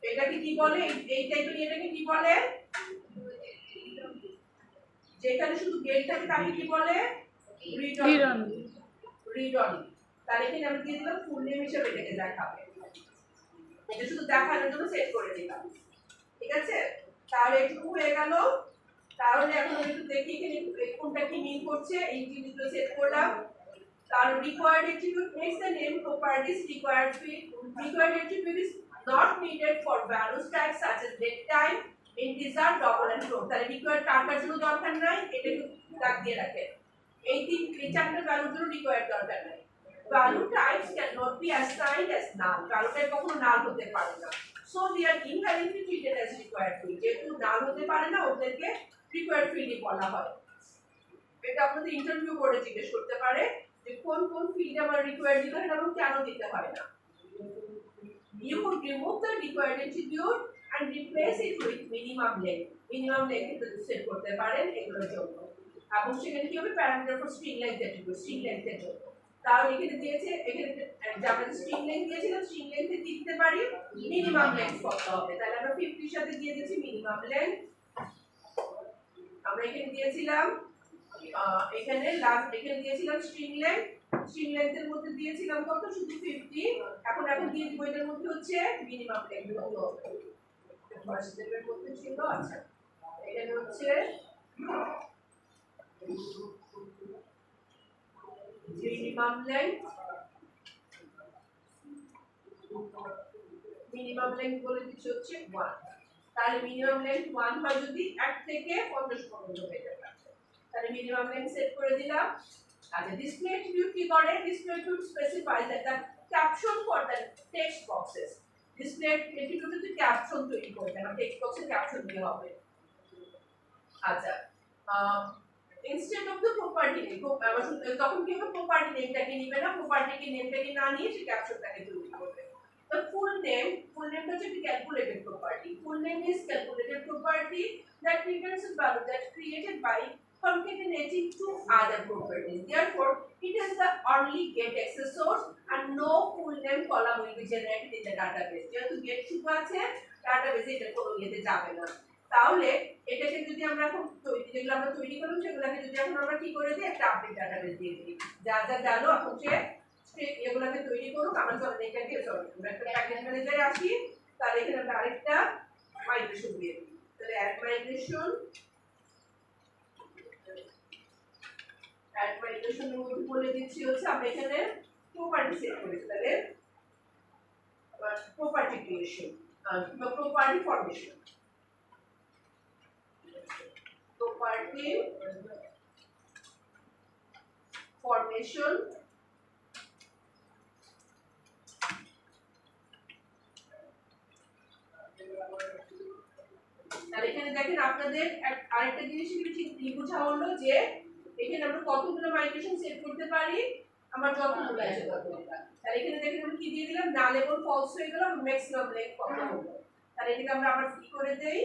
A: এটাকে কি বলে, এই টাইপের এটাকে কি বলে, যেখানে শুধু গেট থাকে তাকে কি বলে, রিটার্ন, রিটার্ন। তাহলে এখানে আমি দিয়ে দিলাম ফুল নেম হিসেবে এটাকে দেখাবে, এটা শুধু দেখানোর জন্য সেট করে দিলাম, ঠিক আছে? তাহলে এটুকু হয়ে গেল। তাহলে এখন আমি একটু দেখি এখানে কোনটা কি মিন করছে, এই জিনিসগুলো সেট করলাম। তাহলে required attribute makes the name properties required attribute is not needed for values types such as date time, integer, double and float। তাহলে required টাকার জন্য দরকার নাই, এটা একটু দাগ দিয়ে রাখেন, এই চারটা ভ্যালুর জন্য required দরকার নাই। value types cannot be assigned as null, value type কখনো null হতে পারে না, so they are inherently treated as required field। যেহেতু null হতে পারে না, ওদেরকে required field বলা হয়। এটা আপনাদের ইন্টারভিউ করে জিজ্ঞেস করতে পারে যে কোন কোন ফিল্ডে আমার রিকোয়ার্ড দিতে হয় এবং কেন দিতে হয় না। You could remove the required attribute and replace it with minimum length। minimum length এটা সেট করতে পারেন এগুলোর জন্য, এবং সেখানে কি হবে, parameter for string length attribute, string লেংথের জন্য। তাহলে এখানে দিয়েছে, এখানে আমরা স্ট্রিং লেংথ দিয়েছিলাম, স্ট্রিং লেংথে দিতে পারি মিনিমাম লেংথ কত হবে, তাহলে আমরা 50 এর সাথে দিয়ে দিয়েছি মিনিমাম লেংথ। আমরা এখানে দিয়েছিলাম এখানে লাস্ট এখানে দিয়েছিলাম স্ট্রিং লেংথের মধ্যে দিয়েছিলাম কত, শুধু 50। এখন দিয়ে দিব এটার মধ্যে হচ্ছে মিনিমাম লেংথ কত হবে, ফার্স্ট স্টেপের মধ্যে ছিল। আচ্ছা, এখানে হচ্ছে মিনিমাম লেংথ বলে দিচ্ছি হচ্ছে 1। তাহলে মিনিমাম লেংথ 1 হয় যদি 1 থেকে 50 পর্যন্ত হয়ে যাবে, তাহলে মিনিমাম লেংথ সেট করে দিলাম। আচ্ছা, ডিসপ্লে অ্যাট্রিবিউট কি করে, display attribute specifies that the caption for the text boxes, display অ্যাট্রিবিউটে যে ক্যাপশন তৈরি করবে, না টেক্সট বক্সে ক্যাপশন দিতে হবে। আচ্ছা, instead of the property name, তখন কি হবে, প্রপার্টি নেমটাকে নিবে না, প্রপার্টি নেমটাকে না নিয়ে সে ক্যাপশনটাকে তৈরি করবে। The full name হচ্ছে একটি calculated property. Full name is calculated property that returns a value that created by concatenating two other properties. Therefore, it is the only get access source and no full name column will be generated in the database যেহেতু gate শুরু আছে ডাটাবেসে এটা কোনো ইয়েতে যাবে না তাহলে এটাকে যদি আমরা এখন যেগুলো আমরা তৈরি করলাম সেগুলোকে যদি এখন আমরা কি করে দিই একটা আপডেট ডাটাবেস দিয়ে দিই যা যা জানো এখন সে এগুলোকে তৈরি করুক আমরা চলেন এটাকে চলেন আমরা একটা প্যাকেজ ম্যানেজারে আসি তাহলে এখানে আমরা আরেকটা মাইগ্রেশন দিয়ে দিই তাহলে অ্যাড মাইগ্রেশন মধ্যে বলে দিচ্ছি হচ্ছে আমরা এখানে প্রপার্টি সেট করেছি তাহলে property creation property formation property formation তাহলে এখানে দেখেন আপনাদের আরেকটা জিনিস কি বোঝা হলো যে এখানে আমরা কতগুলো মাইগ্রেশন সেট করতে পারি আমার যতগুলো আছে ততগুলো তাহলে এখানে দেখেন আমরা কি দিয়ে দিলাম নাল এবং ফলস হয়ে গেল ম্যাক্সিমাম লেন্থ কত হলো তাহলে এটাকে আমরা আবার কি করে দেই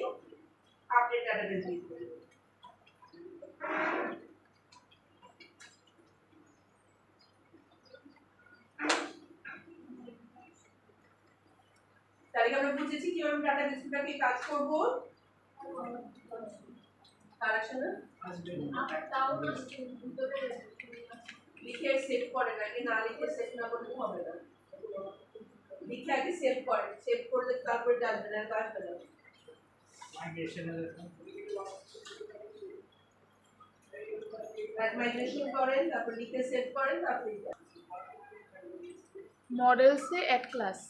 A: আপডেট ডাটাবেস দিয়ে দিই তাহলে আমরা বুঝেছি কিভাবে ডাটাবেসটাকে কাজ করব আর আসলে
D: আমরা তাও
A: লিখে সেভ করে নাকি না লিখে সেভ না করলে হবে না লিখে আগে সেভ করে সেভ করলে তারপর ডালবে না কাজ হবে না মাইগ্রেশন করেন তারপর লিখে সেভ করেন তারপর
B: मॉडल से एट क्लास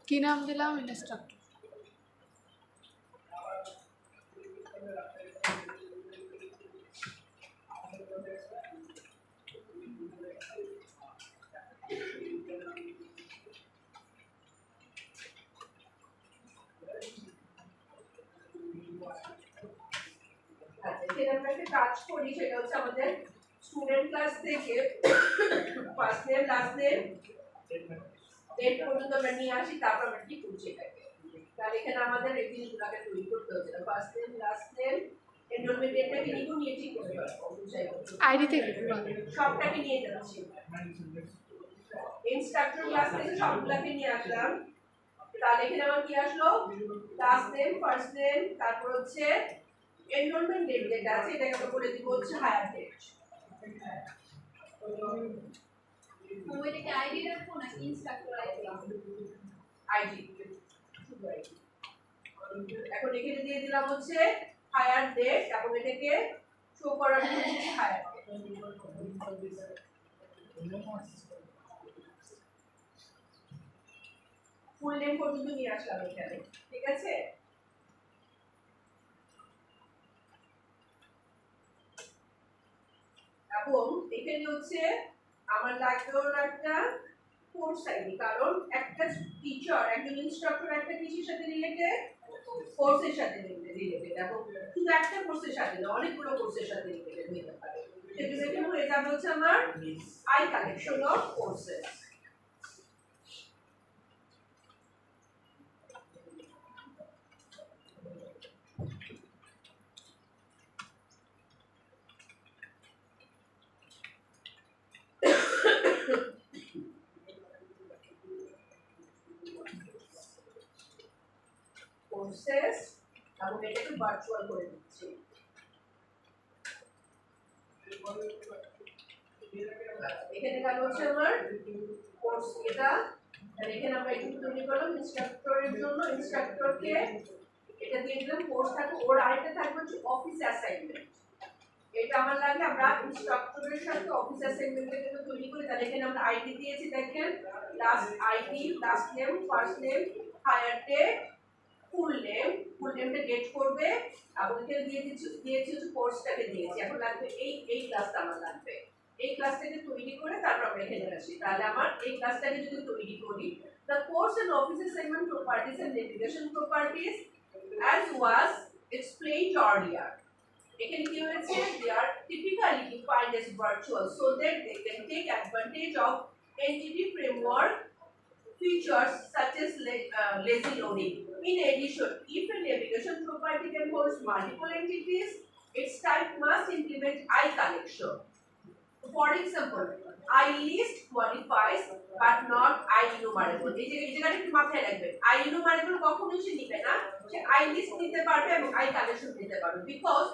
B: কি নাম দিলাম ইনস্ট্রাক্টর
A: আমরা একটা কাজ করি সেটা হচ্ছে আমাদের স্টুডেন্ট ক্লাস থেকে first name last name date পর্যন্ত আমরা নিয়ে আসি তারপর আমরা কি করছি এটাকে তাহলে এখানে আমাদের এই জিনিসগুলোকে তৈরি করতে হচ্ছে first name last name enrolment ডেটটাকে নিয়ে ঠিক করে
B: আইডি থেকে
A: সবটাকে নিয়ে যাচ্ছি ইনস্ট্রাক্টর ক্লাস থেকে সবগুলোকে নিয়ে আসলাম তাহলে এখানে আমার কি আসলো লাস্ট নেম ফার্স্ট নেম তারপর হচ্ছে এনরোলমেন্ট ডেট যেটা আছে এটাকে আমরা বলে দিব হচ্ছে হায়ার ডেট
D: ওইটাকে আইডি রাখবো না ইনস্ট্রাক্টর
A: আইডি এখন এখানে দিয়ে দিলাম হচ্ছে হায়ার ডেট এবং এটাকে শো করার জন্য হচ্ছে হায়ার ফুল নেম পর্যন্ত নিয়ে আসলাম এখানে ঠিক আছে এবং এখানে হচ্ছে আমার লাগবে হলো একটা কোর্স আইডি কারণ একটা টিচার একজন ইনস্ট্রাক্টর একটা কিসের সাথে রিলেটেড কোর্সের সাথে রিলেটেড এবং শুধু একটা কোর্সের সাথে না অনেকগুলো কোর্সের সাথে রিলেটেড হতে পারে সেজন্য কি হয়ে যাবে হচ্ছে আমার I collection of courses courses এবং এটাকে ভার্চুয়াল করে দিচ্ছি এখানে গেল হচ্ছে আমার কোর্স এটা আর এখানে আমরা একটু তৈরি করলাম ইনস্ট্রাক্টরের জন্য ইনস্ট্রাক্টরকে এটা দিয়ে দিলাম কোর্স থাকবে ওর আরেকটা থাকবে হচ্ছে অফিস অ্যাসাইনমেন্ট এটা আমার লাগে আমরা ইনস্ট্রাক্টরের সাথে অফিস অ্যাসাইনমেন্টের জন্য তৈরি করি তাহলে এখানে আমরা আইডি দিয়েছি দেখেন last ID last name first name hire date full নেমটা গেট করবে এবং এখানে দিয়েছি হচ্ছে কোর্সটাকে দিয়েছি এখন লাগবে এই ক্লাসটা আমার লাগবে এই ক্লাসটাকে তৈরি করে তারপর আমরা এখানে আসি তাহলে আমার এই ক্লাসটাকে যদি তৈরি করি the course and office assignment properties and navigation properties as was explained earlier এখানে কি হয়েছে they are typically defined as virtual so that they can take advantage of entity framework features such as lazy loading. In addition, if a navigation property can host multiple entities, its type must implement I collection. For example, I list modifies but not I enumerable. এই জায়গাটা একটু মাথায় রাখবেন। I enumerable কখনোই সে নিবে না। সে I list নিতে পারবে এবং I collection নিতে পারবে। Because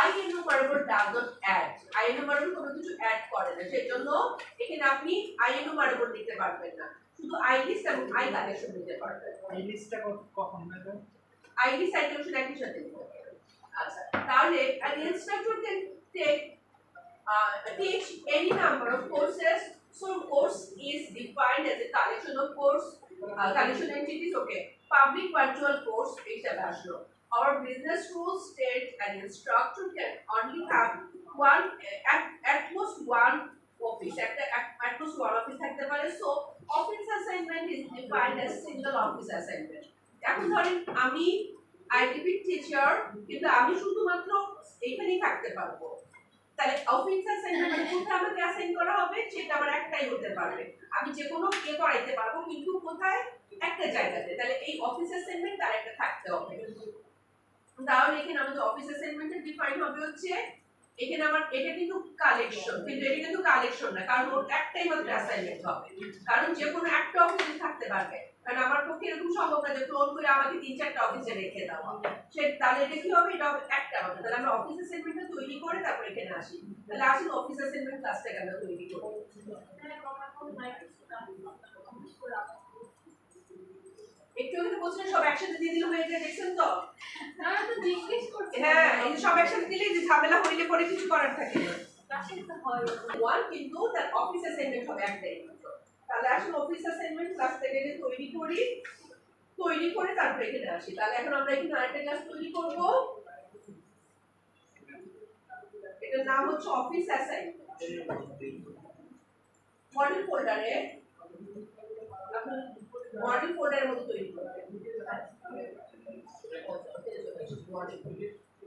A: I enumerable does not add. I enumerable কোনো কিছু অ্যাড করে না। সেজন্য এখানে আপনি I enumerable নিতে পারবেন না। শুধু I list এবং I collection নিতে পারবেন।
C: এই লিস্টটা কখন নেবেন?
A: I list I collection একই সাথে নিতে পারবেন। আচ্ছা, তাহলে an instructor can teach any number of courses. So course is defined as a collection of course collection entities. Okay, public virtual course is a bachelor. Our business rules state an instructor can only have one at most one office. At most one office থাকতে পারে. So office assignment is defined as single office assignment. এখন ধরেন আমি IDP teacher, কিন্তু আমি শুধুমাত্র এখানেই থাকতে পারবো। তাহলে অফিস অ্যাসাইনমেন্ট মানে কোথায় আমাকে অ্যাসাইন করা হবে সেটা আমার একটাই হতে পারবে। আমি যে কোনো করাইতে পারবো, কিন্তু কোথায়? একটা জায়গাতে। তাহলে এই অফিস অ্যাসাইনমেন্ট তার একটা থাকতে হবে। তাহলে এখানে আমাদের অফিস অ্যাসাইনমেন্টের ডিফাইন হবে হচ্ছে এখানে আমার এটা কিন্তু কালেকশন, কিন্তু এটা কিন্তু কালেকশন না, কারণ ওর একটাই মাত্র অ্যাসাইনমেন্ট হবে। কারণ যে কোনো একটা অফিসে থাকতে পারবে, কারণ আমার পক্ষে এরকম সম্ভব না যে ক্লোন করে আমাকে 3-4টা অফিসে রেখে দেওয়া। সে তাহলে এটা কি হবে? এটা হবে একটা হবে। তাহলে আমরা অফিস অ্যাসাইনমেন্টটা তৈরি করে তারপর এখানে আসি। তাহলে আসুন অফিস অ্যাসাইনমেন্ট ক্লাসটাকে আমরা তৈরি করি। একটু আগে তো বলছিলেন সব একসাথে দিয়ে দিলে হয়ে যায়, দেখছেন তো?
D: হ্যাঁ, তো জিজ্ঞেস করছি।
A: হ্যাঁ, এই যে সব একসাথে দিলে যে ঝামেলা হইলে পরে কিছু করার থাকে না।
D: ক্লাসে তো হয়
A: ওয়ান, কিন্তু তার অফিস অ্যাসাইনমেন্ট হবে একটাই মাত্র। তাহলে আসুন অফিস অ্যাসাইনমেন্ট ক্লাসটা গেলে তৈরি করি, তৈরি করে তারপর এখানে আসি। তাহলে এখন আমরা এখানে আরেকটা ক্লাস তৈরি করব। এটার নাম হচ্ছে অফিস অ্যাসাইনমেন্ট। মডেল ফোল্ডারে আপনি মডেল ফোল্ডারের মধ্যে তৈরি করবেন।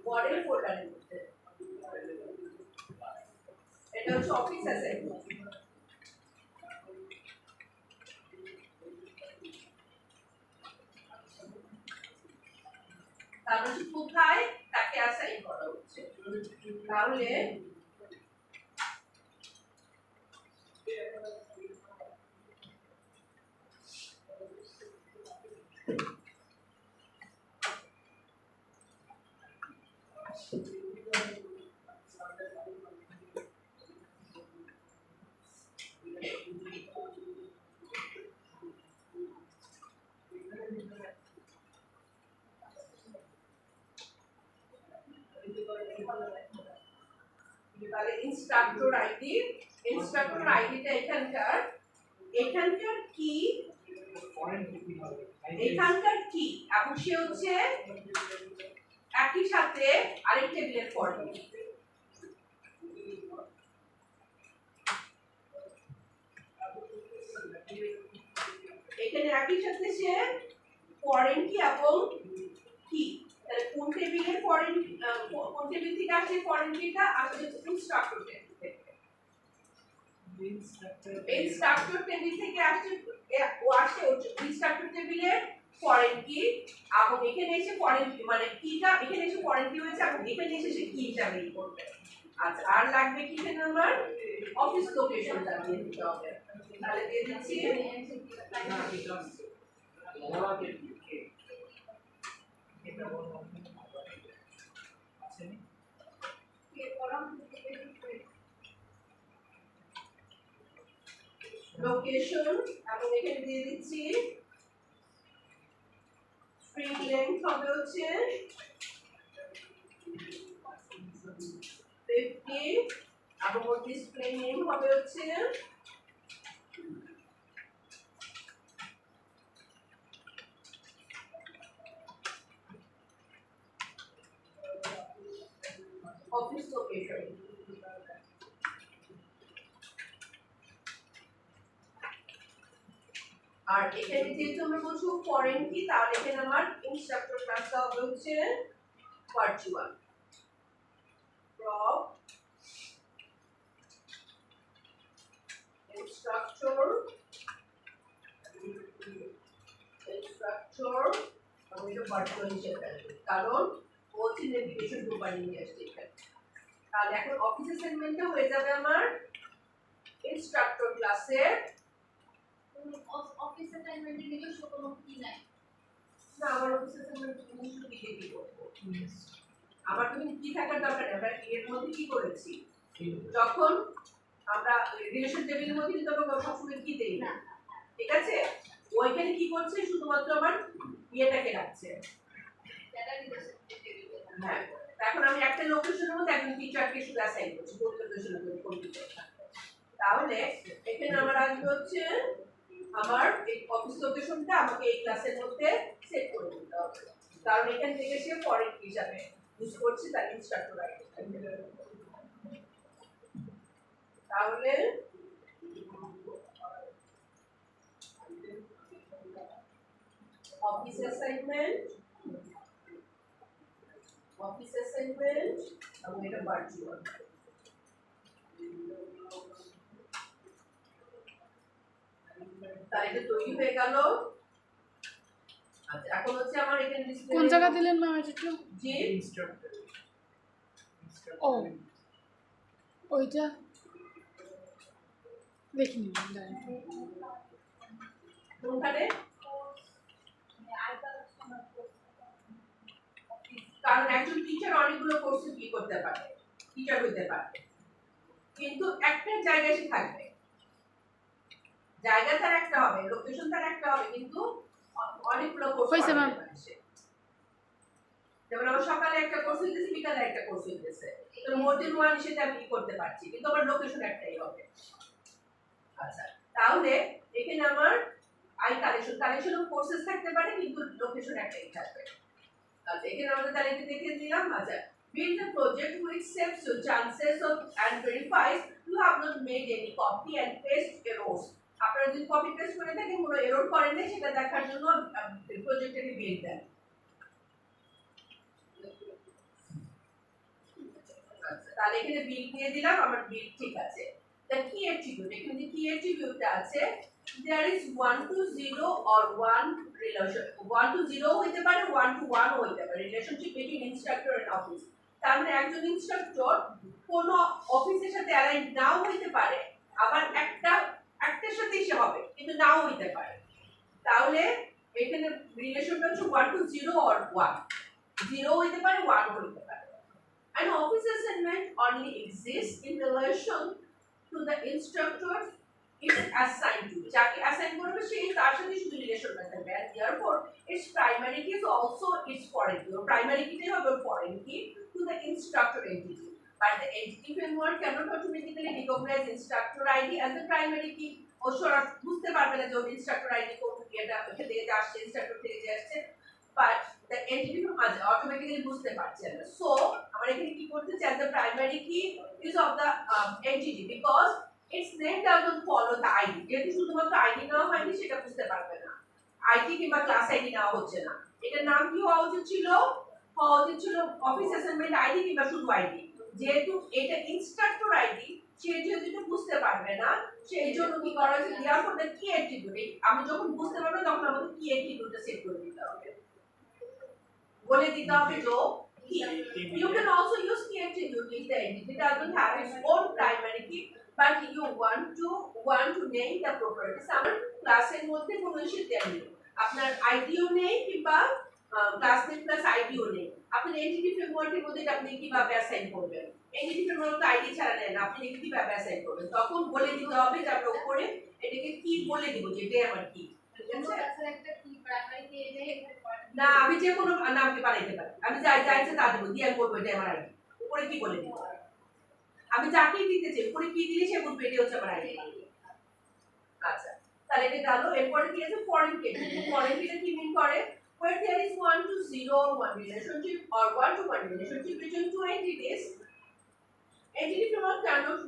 A: মডেল ফোল্ডারের মধ্যে এটা হচ্ছে অফিস অ্যাসাইনমেন্ট। তারপর কোথায় তাকে অ্যাসাইন করা হচ্ছে। তাহলে তাহলে ইনস্ট্রাক্টর আইডি, ইনস্ট্রাক্টর আইডিটা এখানকার কি, এখানকার কি, এবং সে হচ্ছে একই সাথে আরেক টেবিলের ফরম্যাট। এখানে একই সাথে সে ফরেন কি এবং কি, তাহলে কোন টেবিলের ফরেন, কোন টেবিল থেকে আসে ফরেন কিটা আসলে ইনস্ট্রাক্টর টেবিল থেকে। ইনস্ট্রাক্টর টেবিল থেকে আসে ও আসে ইনস্ট্রাক্টর টেবিলের ফরেন কি, এবং এখানে এসে ফরেন মানে কিটা এখানে এসে ফরেন কি হয়েছে এবং এখানে এসে সে কি হিসাবে করবে। আচ্ছা, আর লাগবে কি এখানে আমার অফিস লোকেশনটা দিয়ে দিতে হবে। তাহলে দিয়ে দিচ্ছি লোকেশন, এবং এখানে দিয়ে দিচ্ছি স্ট্রিং লেন্থ হবে হচ্ছে 50 এবং ওর ডিসপ্লে নেম হবে হচ্ছে অফিস লোকেশন। আর এখানে যেহেতু আমরা বলছি ফরেন কি, তাহলে এখানে আমার ইনস্ট্রাক্টর ক্লাসটা হবে হচ্ছে ভার্চুয়াল প্রপ ইনস্ট্রাক্টর এবং এটা ভার্চুয়াল হিসেবে আসবে, কারণ ও হচ্ছে নেভিগেশন প্রোফাইল নিয়ে আসছে এখানে। তাহলে এখন অফিস অ্যাসাইনমেন্টে হয়ে যাবে আমার ইনস্ট্রাক্টর ক্লাসের
D: অফিস অ্যাসাইনমেন্টের নিজস্ব কোনো কি নাই।
A: না আমার অফিস অ্যাসাইনমেন্ট নিজস্ব কি দিয়ে করবো আমার তুমি কি থাকার দরকার নেই আমরা এর মধ্যে কি করেছি যখন আমরা রিলেশন টেবিলের মধ্যে কিন্তু আমরা সবসময় কি দেই না ঠিক আছে ওইখানে কি করছে শুধুমাত্র আমার ইয়েটাকে রাখছে
D: যারা রিলেশন টেবিল
A: হ্যাঁ এখন আমি একটা লোকেশনের মধ্যে একজন টিচারকে শুধু অ্যাসাইন করছি কোন লোকেশনের মধ্যে কোন টিচার তাহলে এখানে আমার আসবে হচ্ছে আমার এই অফিস লোকেশনটা আমাকে এই ক্লাসের মধ্যে সেট করে দিতে হবে কারণ এখান থেকে সে ফরেন হিসাবে ইউজ করছে তার ইনস্ট্রাক্টর আইডি তাহলে অফিস অ্যাসাইনমেন্ট এবং এটা ভার্চুয়াল তাহলে এটা তৈরি হয়ে গেল আচ্ছা এখন হচ্ছে আমার এখানে
B: কোন জায়গা দিলেন ম্যাম এটা একটু
A: জি
C: ইনস্ট্রাক্টর
B: ও ওইটা দেখিনি
A: কোনখানে কারণ একজন টিচার অনেকগুলো কোর্স কি করতে পারে টিচার হইতে পারে কিন্তু একটা জায়গায় সে থাকবে জায়গা তার একটা হবে লোকেশন তার একটা হবে কিন্তু অনেকগুলো কোর্স
B: হইছে ম্যাম
A: যেমন আমার সকালে একটা কোর্স হইতেছে বিকালে একটা কোর্স হইতেছে তো মোর দেন ওয়ান সেটা আমি করতে পারছি কিন্তু আমার লোকেশন একটাই হবে আচ্ছা তাহলে এখানে আমার কালেকশন অফ কোর্সেস থাকতে পারে কিন্তু লোকেশন একটাই থাকবে আচ্ছা এখানে আমরা তাহলে এটা দেখে দিলাম আচ্ছা build the project which saves your chances of and verifies you have not made any copy and paste errors আপনারা যদি কপি পেস্ট করে থাকেন কোনো এরর করেন না সেটা দেখার জন্য প্রজেক্টটাকে বিল্ড দেন আচ্ছা তাহলে এখানে বিল্ড দিয়ে দিলাম আমার বিল্ড ঠিক আছে the key attribute এখানে যে key attribute আছে there is 1 to 0 or 1 relation 1 to 0 হইতে পারে 1 to 1 হইতে পারে relationship between instructor and office তার মানে একজন ইনস্ট্রাক্টর কোন অফিসের সাথে অ্যালাইন নাও হইতে পারে আবার একটার সাথে সে হবে কিন্তু নাও হইতে পারে তাহলে এখানে রিলেশনটা হচ্ছে 1 to 0 or 1 0 হইতে পারে 1 হইতে পারে an office assignment only exists in relation to the instructor is assigned to যাকে অ্যাসাইন করবে সেই তার সাথে শুধু রিলেশনটা থাকবে and therefore its primary key is also its foreign key primary key হবে foreign key to the instructor entity but the entity framework cannot automatically recognize instructor id as the primary key ও সরা বুঝতে পারবে না যে instructor id কোন এটা থেকে আসছে instructor থেকে আসছে but the entity automatically বুঝতে পারছে না so আমরা এখানে কি করতে চাই the primary key is of the entity because its name doesn't follow the id যেহেতু শুধুমাত্র id নেওয়া হয়নি সেটা বুঝতে পারবে না id কিংবা ক্লাস id নেওয়া হচ্ছে না এটার নাম কি হওয়া উচিত ছিল অফিস অ্যাসাইনমেন্ট id কিংবা শুধু id যেহেতু এটা ইনস্ট্রাক্টর id সে যেহেতু বুঝতে পারবে না সেই জন্য কি করা হয়েছে therefore the key attribute আমি যখন বুঝতে পারবো তখন আমাকে key attribute সেট করে দিতে হবে বলে দিতে হবে তো you can also use key attribute if the entity doesn't have its own primary key but you want to name the properties আমার ক্লাসের মধ্যে কোনো ইস্যু দেয়নি আপনার আইডিও নেই কিংবা ক্লাসমেট প্লাস আইডিও নেই আপনি এন্টিটি ফ্রেমওয়ার্কের মধ্যে আপনি কিভাবে অ্যাসাইন করবেন এন্টিটি ফ্রেমওয়ার্ক আইডি ছাড়া নেন আপনি কিভাবে অ্যাসাইন করবেন তখন বলে দিতে হবে যে আমরা উপরে এটাকে কি বলে দিব যে এটা আমার কি
D: একটা কি প্রাইমারি কে এনে
A: না আমি যে কোনো নামকে বানাইতে পারি আমি যাই চাইছে তা দেবো দিয়ে বলবো এটা আমার আইডি উপরে কি বলে দিব আমি যাকে দিতে চাই উপরে কি দিলে সে বুঝবে এটা হচ্ছে আমার আইডি আচ্ছা তাহলে এটা গেল এরপরে কি আছে ফরেন কে কি মিন করে where there is 1 to 0 or 1 relationship or 1 to 1 relationship between two entities entity framework cannot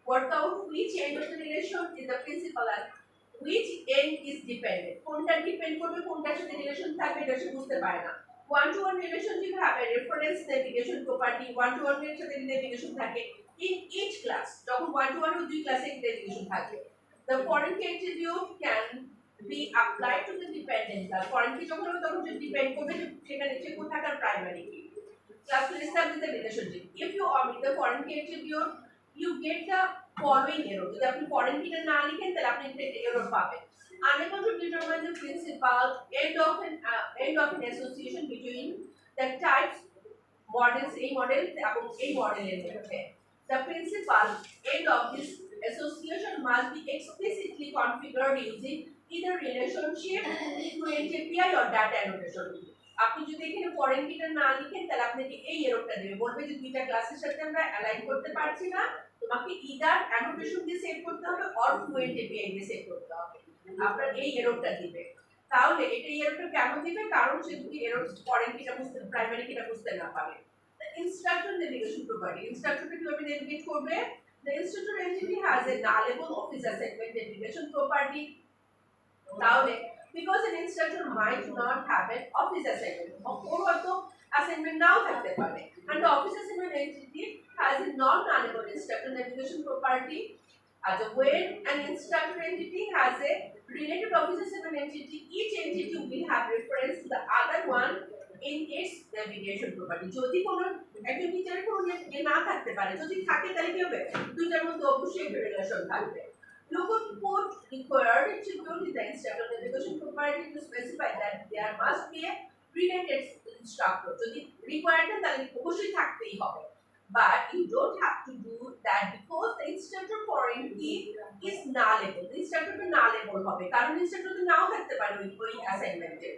A: work out which end of the relation is the principal and which end is dependent কোনটা depend করবে কোনটার সাথে relation থাকবে এটা সে বুঝতে পারে না 1 to 1 relationship have a reference navigation property 1 to 1 এর সাথে navigation থাকে in each class যখন 1 to 1 এর দুই ক্লাসে navigation থাকে the foreign key attribute can be applied to the dependent class foreign key যখন হবে তখন যে ডিপেন্ড করবে সেখানে যে কোন থাকার প্রাইমারি কি class will establish the relationship if you omit the কি attribute you get the following error যদি আপনি ফরেন কিটা না লিখেন তাহলে আপনি একটা এরর পাবেন unable to determine the principal end of an association between the types models এই মডেল এবং এই মডেলের মধ্যে the principal end of this association must be explicitly configured using either relationship to API or data annotation আপনি যদি এখানে foreign কিটা না লিখেন তাহলে আপনাকে এই এররটা দেবে বলবে যে দুইটা ক্লাসের সাথে আমরা অ্যালাইন করতে পারছি না তোমাকে ইদার অ্যানোটেশন দিয়ে সেট করতে হবে অর ফ্লুয়েন্ট এপিআই দিয়ে সেট করতে হবে আপনার এই এররটা দিবে তাহলে এটা এররটা কেন দিবে কারণ সে যদি এরর ফরেন কিটা বুঝতে প্রাইমারি কিটা বুঝতে না পারে instructor navigation property instructor কে কিভাবে নেভিগেট করবে the instructor entity has a nullable office assignment navigation property তাহলে because an instructor might not have an office assignment or হয়তো assignment নাও থাকতে পারে and the office assignment entity has a non-nullable instructor navigation property as when an instructor entity has a related office assignment entity each entity will have reference to the other one in its navigation property যদি কোনো একজন টিচারের কোনো না থাকতে পারে যদি থাকে তাহলে কি হবে দুইটার মধ্যে অবশ্যই একটা রিলেশন থাকবে Lookup code required attribute in the instructor navigation property to specify that there must be a related instructor যদি required না তাহলে অবশ্যই থাকতেই হবে but you don't have to do that because the instructor foreign key is nullable the instructor K nullable হবে কারণ instructor তো নাও থাকতে পারে ওই অ্যাসাইনমেন্টে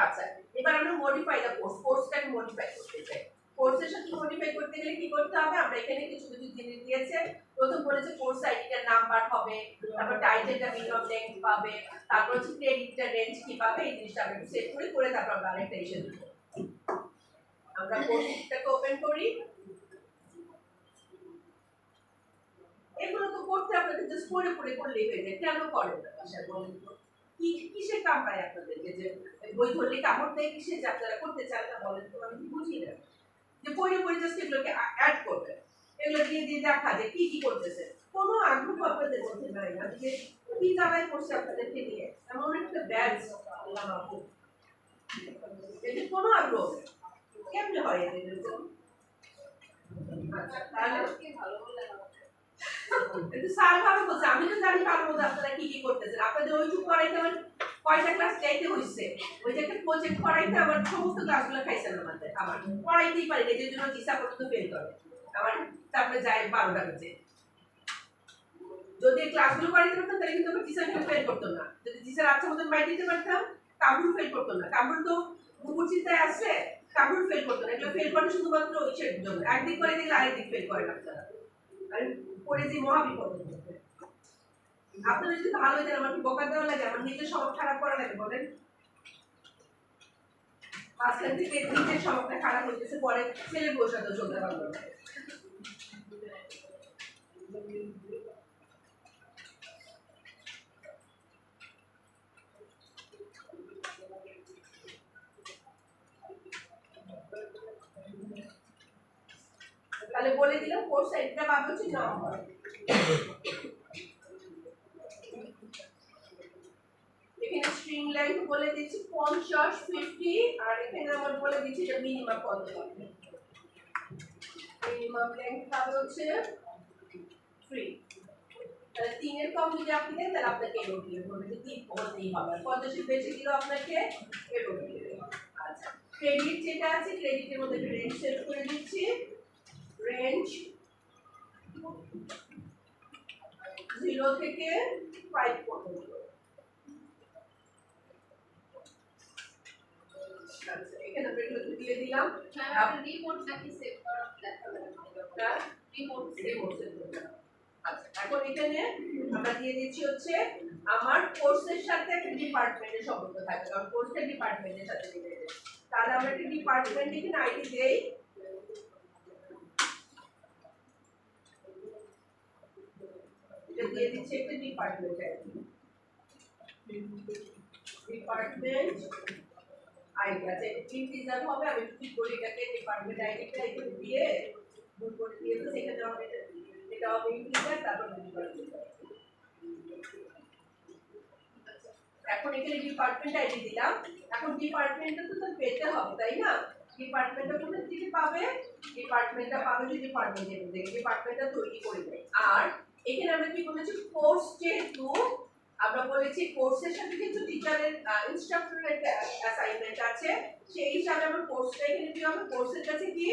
A: আচ্ছা এবার আমরা মডিফাই দা কোর্সটাকে মডিফাই করতে চাই কোর্সের সাথে মডিফাই করতে গেলে কি করতে হবে আমরা এখানে কিছু কিছু জিনিস দিয়েছে প্রথম বলেছে কোর্স আইডিটার নাম্বার হবে তারপর টাইটেলটা মিনিমাম লেংথ পাবে তারপর হচ্ছে ক্রেডিটটা রেঞ্জ কি পাবে এই জিনিসটা আমরা সেট করে তারপর আমরা আরেকটা ইস্যু দেব আমরা কোর্সটাকে ওপেন করি এগুলো তো করতে আপনাদের জাস্ট পড়ে করলেই হয়ে যায় কেন করেন না বাসায় বলেন তো কিসের কাম পায় আপনাদেরকে যে বই ধরলে কাপড় দেয় কিসের যে আপনারা করতে চান না বলেন তো আমি বুঝি না যে পড়ে জাস্ট এগুলোকে অ্যাড করবে এগুলো দিয়ে দেখা যে কি করতেছে কোনো আগ্রহ আপনাদের মধ্যে নাই আমি যে কি জ্বালায় করছে আপনাদেরকে নিয়ে এমন একটা ব্যাচ আল্লাহ মাহফুজ এদের কোনো আগ্রহ কেমনে হয় এদের আচ্ছা তাহলে কি ভালো বললেন কিন্তু স্যার ভাবে বলছে আমি তো জানি ভালো মতো আপনারা কি করতেছেন আপনাদের ওইটুকু করাইতে আমার কয়টা ক্লাস চাইতে হয়েছে ওই যে একটা প্রজেক্ট করাইতে আমার সমস্ত ক্লাসগুলো খাইছেন আমাদের আমার পড়াইতেই পারি এদের জন্য দিশা পর্যন্ত ফেল করে আমার তারপরে যায় 12টা বাজে যদি ক্লাসগুলো করাইতে পারতাম তাহলে কিন্তু আমার টিচার ফেল করতো না যদি টিচার আচ্ছা মতন মাই দিতে পারতাম কামরুল ফেল করতো না কামরুল তো গুপুর চিন্তায় আসছে কামরুল ফেল করতো না এগুলো ফেল করে শুধুমাত্র ওই জন্য একদিক করে দিলে আরেকদিক ফেল করেন আপনারা আমি পড়ে যে মহাবিপদ আপনারা যদি ভালো হইতেন আমার কি বকা দেওয়া লাগে আমার নিজের স্বভাব খারাপ করা লাগে বলেন আজকাল থেকে নিজের স্বভাবটা খারাপ হইতেছে পরে ছেলে বউর সাথে চলতে পারবো না তাহলে বলে দিলাম কোর্স সাইটটা পাবো হচ্ছে নম্বর এখানে স্ট্রিং লেন্থ বলে দিচ্ছি 50 50 আর এখানে আমরা বলে দিচ্ছি যে মিনিমাম কত হবে মিনিমাম লেন্থ পাবো হচ্ছে 3 তাহলে 3 এর কম যদি আপনি দেন তাহলে আপনাকে এরর দিয়ে বলবে যে 3 বলতেই হবে 50 বেশি দিলে আপনাকে এরর দিয়ে দেবে আচ্ছা ক্রেডিট যেটা আছে ক্রেডিটের মধ্যে রেঞ্জ সেট করে দিচ্ছি রেঞ্জ 0 থেকে 5 পর্যন্ত আচ্ছা এখানে আমরা এগুলো দিয়ে দিলাম
D: আপনি রিমোটটা কি সেভ করা দেখাবেন রিমোট সেভ
A: আচ্ছা এখন এখানে আমরা দিয়ে দিচ্ছি হচ্ছে আমার কোর্সের সাথে একটা ডিপার্টমেন্টের সম্পর্ক থাকে কারণ কোর্সটা ডিপার্টমেন্টের সাথে রিলেটেড তাহলে আমরা একটা ডিপার্টমেন্ট এখানে আইডি দেই এটা দিয়ে দিচ্ছি একটা ডিপার্টমেন্ট আইডি ডিপার্টমেন্ট আইডি আছে ইন্টিজার হবে আমি ঠিক করে এটাকে ডিপার্টমেন্ট আইডিটা এখানে দিয়ে ভুল করে দিয়ে তো সেখানে হবে এটা হবে ইন্টিজার তারপর ডিপার্টমেন্ট এখন এখানে ডিপার্টমেন্ট আইডি দিলাম এখন ডিপার্টমেন্টটা তো পেতে হবে তাই না ডিপার্টমেন্টটা কোথা থেকে পাবে ডিপার্টমেন্টটা পাবে যে ডিপার্টমেন্ট টেবিল থেকে ডিপার্টমেন্টটা তৈরি করে দেয়। আর এখানে আমরা কি বলেছি কোর্স যেহেতু আমরা বলেছি কোর্সের সাথে কিন্তু টিচারের ইনস্ট্রাক্টরের একটা অ্যাসাইনমেন্ট আছে, সেই হিসাবে আমরা কোর্সটা এখানে কি হবে, কোর্সের কাছে কি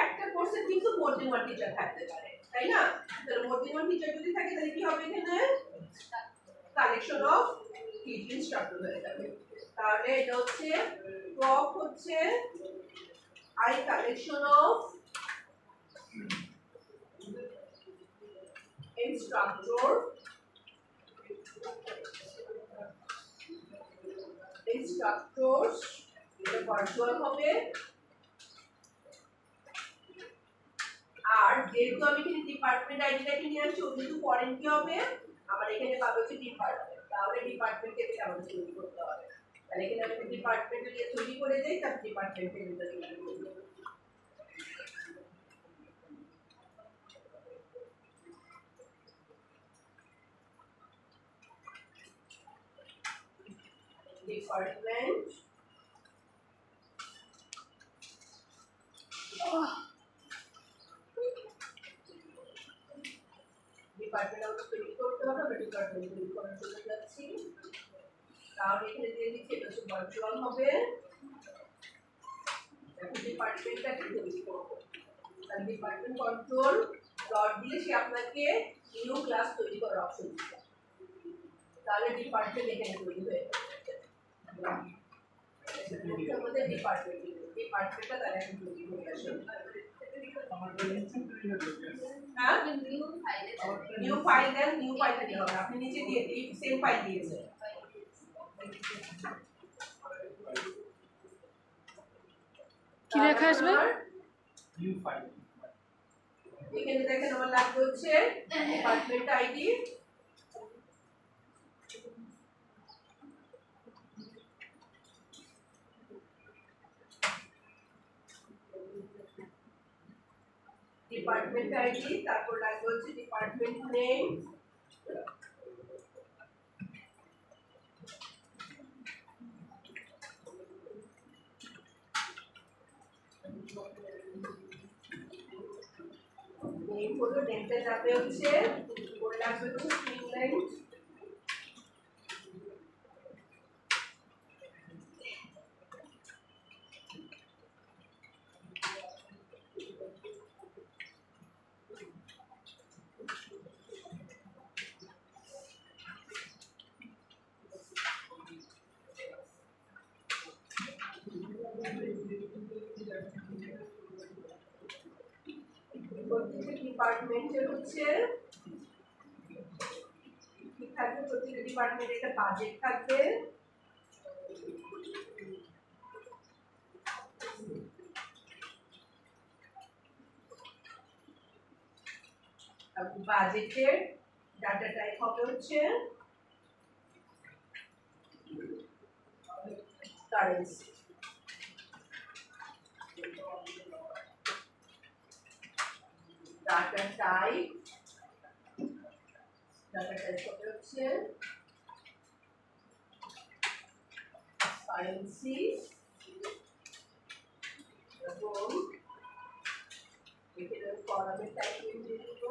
A: একটা কোর্সের কিন্তু মোর দেন ওয়ান টিচার থাকতে পারে, তাই না? তাহলে মোর দেন ওয়ান টিচার যদি থাকে তাহলে কি হবে, এখানে কালেকশন অফ ইনস্ট্রাক্টর হয়ে যাবে। তাহলে এটা হচ্ছে প্রপ হচ্ছে I collection of instructor instructors এটা ভার্চুয়াল হবে। আর যেহেতু আমি এখানে ডিপার্টমেন্ট আইডিটাকে নিয়ে আসছি ওটা কিন্তু ফরেন কি হবে, আমার এখানে পাবো হচ্ছে ডিপার্টমেন্ট, তাহলে ডিপার্টমেন্টকে আমাদের তৈরি করতে হবে। তাহলে এখানে আমি ডিপার্টমেন্ট দিয়ে তৈরি করে দেই, তারপর ডিপার্টমেন্টে তৈরি করব। ডিপার্টমেন্ট ডিপার্টমেন্ট আমরা তৈরি করতে হবে, আমরা ডিপার্টমেন্ট তৈরি করার জন্য যাচ্ছি। তাহলে এখানে দিয়ে দিচ্ছি এটা হচ্ছে ভার্চুয়াল হবে, এখন ডিপার্টমেন্টটাকে তৈরি করবো। তাহলে ডিপার্টমেন্ট কন্ট্রোল ডট দিয়ে সে আপনাকে নিউ ক্লাস তৈরি করার অপশন দিচ্ছে, তাহলে ডিপার্টমেন্ট এখানে তৈরি হয়ে যাবে। আমাদের ডিপার্টমেন্টটা তাহলে এখন তৈরি হয়ে গেছে। হ্যাঁ নিউ ফাইল দেন, নিউ ফাইল দিতে হবে, আপনি নিচে দিয়ে সেম ফাইল দিয়েছেন।
B: কি লেখা আসবে,
C: নিউ ফাইল,
A: এখানে দেখেন আমার লাগবে হচ্ছে ডিপার্টমেন্ট আইডি, ডিপার্টমেন্ট আইডি, তারপর লাগবে হচ্ছে ডিপার্টমেন্ট নেম, নেম হলো নেমটা যাবে হচ্ছে ওর লাগবে হচ্ছে স্ট্রিং লেন্থ, প্রত্যেকটা ডিপার্টমেন্টের হচ্ছে কি থাকবে, প্রত্যেকটা ডিপার্টমেন্টে একটা বাজেট থাকবে, বাজেটের ডাটা টাইপ হবে হচ্ছে কারেন্সি, ডাটা টাইপ হবে হচ্ছে কারেন্সি, এবং এখানে কলামের টাইপ দিয়ে দিব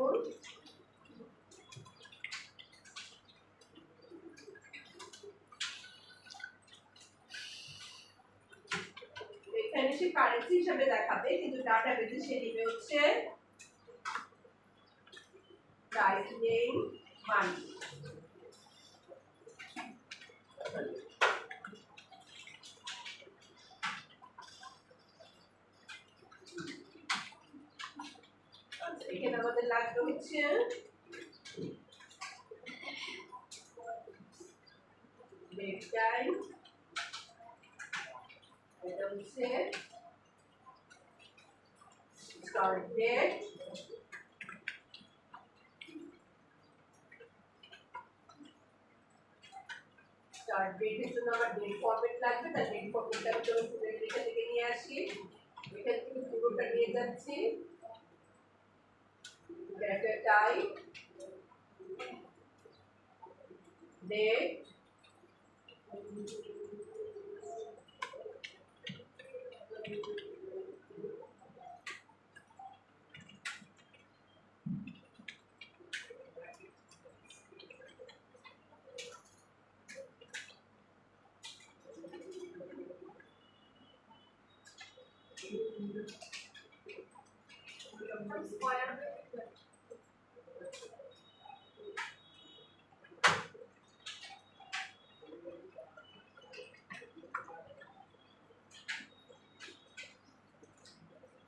A: এখানে সে কারেন্সি হিসাবে দেখাবে, কিন্তু ডাটা বেসে সে দিবে হচ্ছে প্রাইস নেম মানি। এখানে আমাদের লাগবে হচ্ছে ডেট টাইম, এটা হচ্ছে স্টার্ট ডেট, স্টার্ট ডেটের জন্য আমার ডেট ফরম্যাট লাগবে, তার ডেট ফরম্যাটটা আমি স্টুডেন্ট এখান থেকে নিয়ে আসি, এখান থেকে পুরোটা নিয়ে যাচ্ছি, ডেটা টাইপ, ডেট,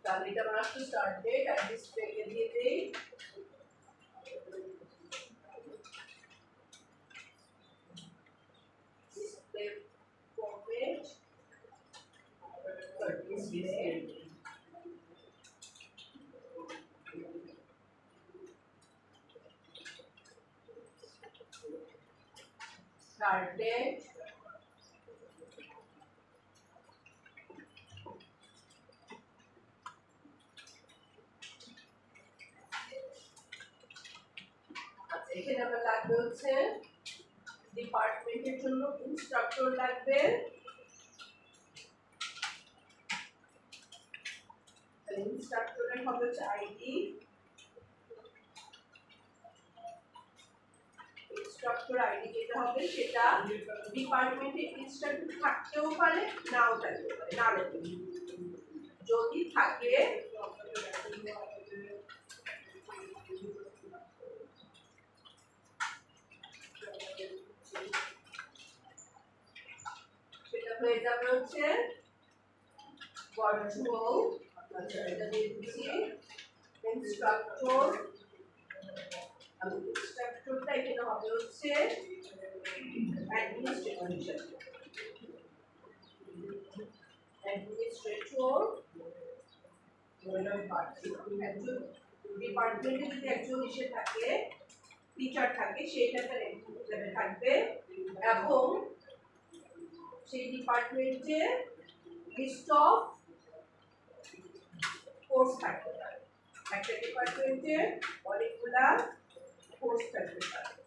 A: তাহলে এটা আমার আসলে স্টার্ট ডেট আর ডিসপ্লে দিয়ে দেই display format display start date আচ্ছা এখানে আমরা লাগবে হচ্ছে ডিপার্টমেন্টের জন্য ইনস্ট্রাক্টর লাগবে ইনস্ট্রাক্টরের হবে হচ্ছে আইডি ইনস্ট্রাক্টর আইডি যেটা হবে সেটা ডিপার্টমেন্টে ইনস্ট্রাক্টর থাকতেও পারে নাও থাকতে পারে না যদি থাকে সেটা হয়ে যাবে হচ্ছে ভার্চুয়াল আচ্ছা এটা দিয়ে দিচ্ছি ইনস্ট্রাক্টর আর ইনস্ট্রাক্টরটা এখানে হবে হচ্ছে অ্যাডমিনিস্ট্রেটর হিসেবে অ্যাডমিনিস্ট্রেটর একজন ডিপার্টমেন্টে যদি একজন এসে থাকে টিচার থাকে সেইটা তার লেভেল থাকবে এবং সেই ডিপার্টমেন্টে লিস্ট অফ কোর্স থাকতে পারে একটা ডিপার্টমেন্টে অনেকগুলা কোর্স থাকতে পারে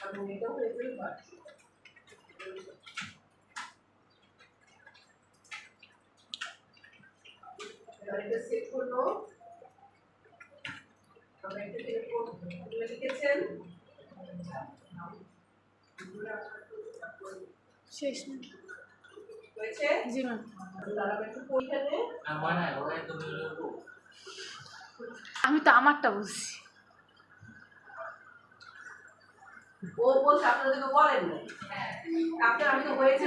A: এবং এটা হয়ে যাবে ভার্চুয়াল এবার এটা সেট করলো আমরা একটা টেলিফোন লিখেছেন
B: শেষ না
A: হয়েছে
B: জি ম্যাম
A: তারা একটু পরীক্ষাতে
B: আমি তো আমারটা বুঝছি
A: ও বলছে আপনাদেরকে বলেন না আপনার আমি তো হয়েছে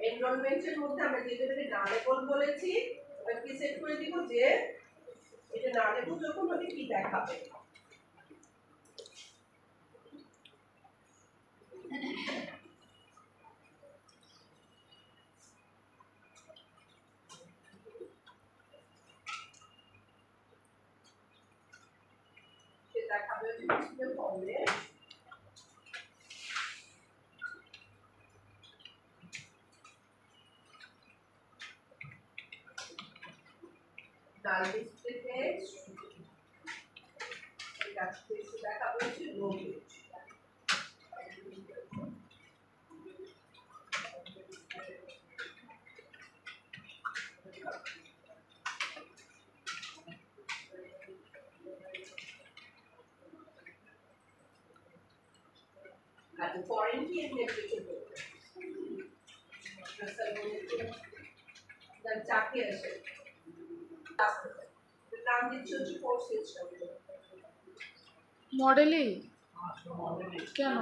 A: এনরোলমেন্টের মধ্যে আমরা যেটা না লেবল বলেছি এবার কি সেট করে দিব যে এটা না লেবল যখন হবে কি দেখাবে সে দেখাবে display format null display text এটা কিছু দেখাবো হচ্ছে নো পেজ আচ্ছা ফরেন কি এমনি করবে চাকরি আসে নাম দিচ্ছে হচ্ছে কোর্স ইনস্ট্রাক্টর
B: মডেলই কেন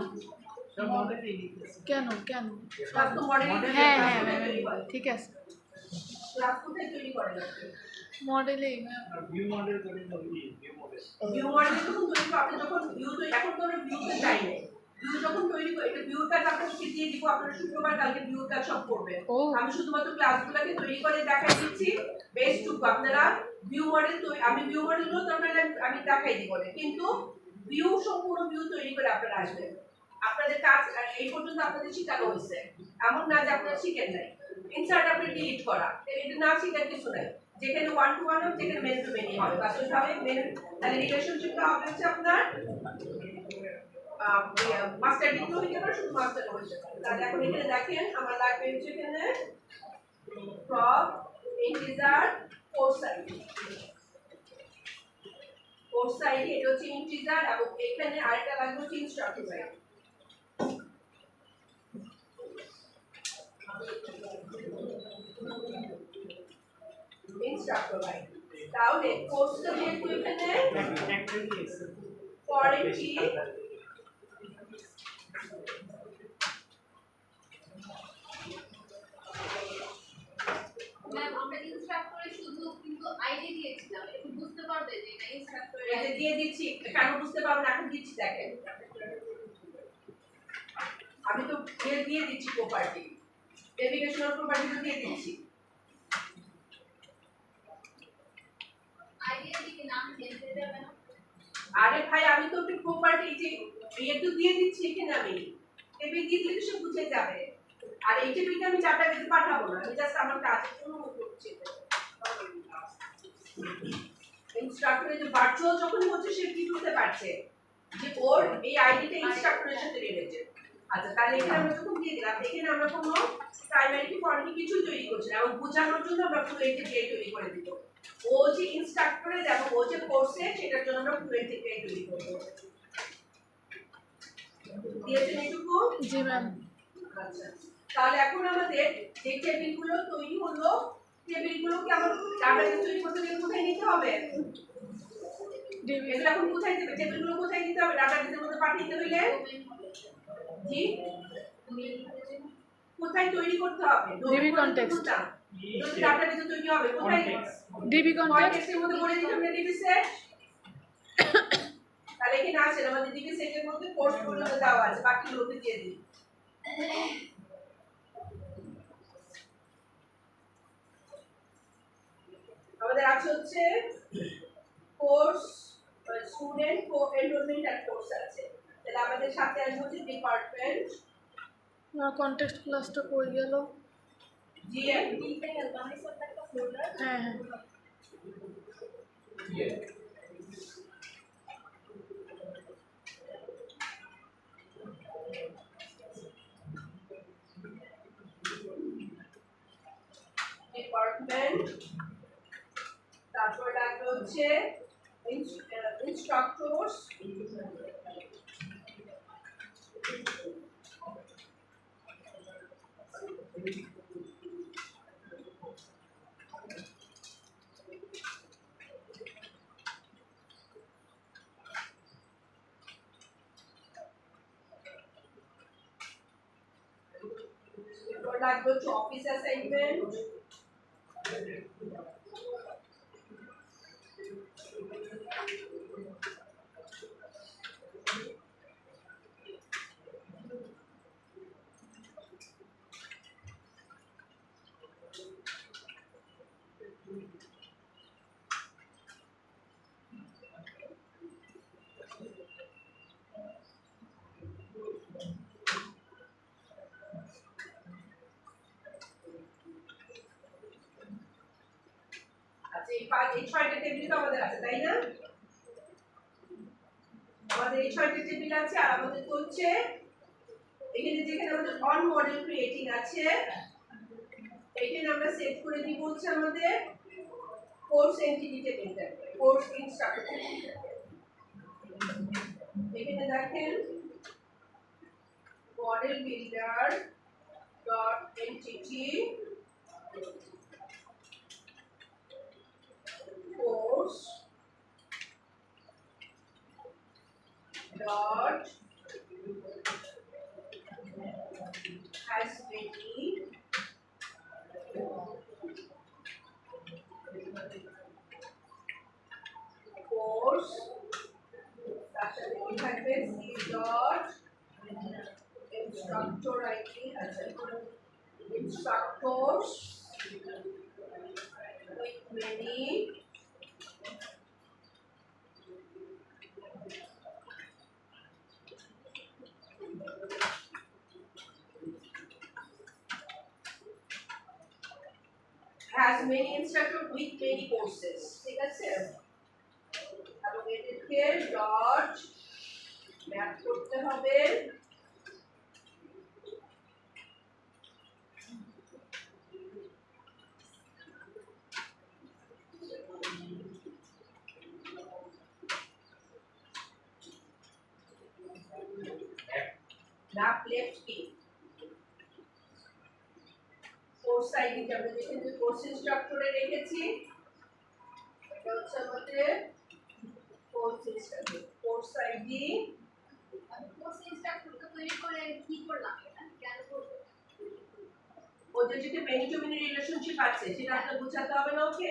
B: কেন কেন
A: ক্লাস তো মডেল
B: হ্যাঁ হ্যাঁ ম্যাম ঠিক আছে
A: ক্লাস কোথায় তৈরি করেন আপনি
B: মডেলই ম্যাম
C: ভিউ মডেল করে ভিউ মডেল
A: ভিউ মডেল তো তৈরি করে আপনি যখন ভিউ তো এখন তো ভিউতে যাই না ভিউ যখন তৈরি করে এটা ভিউ কাজ আপনাকে শিখিয়ে দিব আপনারা শুক্রবার কালকে ভিউ কাজ সব করবেন
B: ও
A: আমি শুধুমাত্র ক্লাসগুলোকে তৈরি করে দেখাই দিচ্ছি বেসটুকু আপনারা ভিউ মডেল আমি ভিউ মডেলগুলো তো আমি দেখাই দিব কিন্তু ভিউ সম্পূর্ণ ভিউ তৈরি করে আপনারা আসবেন আপনাদের কাজ এই পর্যন্ত আপনাদের শেখানো হয়েছে এমন না যে আপনারা শিখেন নাই ইনসার্ট আপনি ডিলিট করা এটা না শিখার কিছু নাই যেখানে ওয়ান টু ওয়ান হবে যেখানে মেন টু মেনই হবে বাস্তবভাবে মেন তাহলে রিলেশনশিপটা হবে হচ্ছে আপনার মাস্টার ডিগ্রি হইতে পারে, শুধু মাস্টার হইতে পারে। তাহলে এখন এখানে দেখেন আমার লাগবে হচ্ছে এখানে from integer four side, four side এটা হচ্ছে integer এবং এখানে আরেকটা লাগবে হচ্ছে instructor side। instructor side তাহলে কোর্সটা যেহেতু এখানে foreign key
D: ম্যাম আমরা ইনস্ট্রাক্টরে শুধু কিন্তু আইডি দিয়েছিলাম, একটু বুঝতে পারবে যে এটা ইনস্ট্রাক্টরের
A: এটা দিয়ে দিচ্ছি, কেন বুঝতে পারবেন এখন দিচ্ছি দেখেন। আমি তো দিয়ে দিচ্ছি প্রপার্টি, নেভিগেশনাল প্রপার্টি তো দিয়ে দিচ্ছি।
D: আইডি দিকে নাম চেঞ্জ হয়ে যাবে না?
A: আরে ভাই আমি তো একটু প্রপার্টি যে একটু দিয়ে দিচ্ছি এখানে, আমি টেবিল দিয়ে দিলে সে বুঝে যাবে। আর এই টেবিলটা আমি চারটা বেজে পাঠাবো না, আমি জাস্ট আমার কাজের জন্য করছি। ইনস্ট্রাক্টরে যে ভার্চুয়াল যখন হচ্ছে সে কি বুঝতে পারছে যে ওর এই আইডিটা ইনস্ট্রাক্টরের সাথে রিলেটেড। আচ্ছা তাহলে এখানে আমরা যখন দিয়ে দিলাম, এখানে আমরা কোনো প্রাইমারি ফর্মে কিছু তৈরি করছি না, এবং বোঝানোর জন্য আমরা ফ্লুয়েন্ট এপিআই তৈরি করে দিব। ও যে ইনস্ট্রাক্টরে এবং ও যে কোর্সে সেটার জন্য আমরা ফ্লুয়েন্ট এপিআই তৈরি করব। দিয়েছেন এটুকু?
B: জি ম্যাম।
A: আচ্ছা তাহলে এখন আমাদের যে টেবিলগুলো তৈরি হলো, টেবিলগুলোকে আমার ডাটাবেস তৈরি করতে গেলে কোথায় নিতে হবে? এগুলো এখন কোথায় দেবে? টেবিলগুলো কোথায় দিতে হবে ডাটাবেসের মধ্যে পাঠিয়ে হইলে? জি কোথায় তৈরি করতে হবে?
B: DB context.
A: যদি ডাটাবেসে তৈরি হবে কোথায়?
B: ডিবি কনটেক্সট
A: কনটেক্সটের মধ্যে বলে দিতে হবে ডিবি সেট। তাহলে কি না আছে আমাদের ডিবি সেটের মধ্যে কোর্স গুলো দেওয়া আছে, বাকিগুলোকে দিয়ে দিই। আমাদের আছে হচ্ছে কোর্স, স্টুডেন্ট, এনরোলমেন্ট আর কোর্স আছে। তাহলে আমাদের সাথে আসবে হচ্ছে ডিপার্টমেন্ট।
B: কনটেক্সট ক্লাসটা কই গেল?
A: জিএম
B: হ্যাঁ হ্যাঁ।
A: ডিপার্টমেন্ট, তারপর লাগবে হচ্ছে ইনস্ট্রাক্টরস, লাগবে হচ্ছে অফিস অ্যাসাইনমেন্ট, এই ছয়টা টেবিল তো আমাদের আছে তাই না? আমাদের এই ছয়টা টেবিল আছে। আর আমাদের হচ্ছে এখানে যেখানে আমাদের অন মডেল ক্রিয়েটিং আছে, এখানে আমরা সেট করে দিব হচ্ছে আমাদের কোর্স এন্টিটি টেবিলটা, কোর্স ইনস্ট্রাক্টর টেবিলটা। এখানে দেখেন model builder dot entity course dot has many course তার সাথে কি থাকবে c dot instructor id আছে instructors with many has many instructors with many courses, ঠিক আছে? এবং এদেরকে ডট ম্যাপ করতে হবে ম্যাপ লেফট কি কোর্স আইডি আমরা যেখানে কোর্স ইনস্ট্রাক্টরে রেখেছি এটা হচ্ছে আমাদের course instructor course ID
D: course ইনস্ট্রাক্টরটা তৈরি করে কি করলাম এটা কেন করব
A: ওদের যদি মেনি টু মেনি রিলেশনশিপ আছে সেটা একটা বোঝাতে হবে না ওকে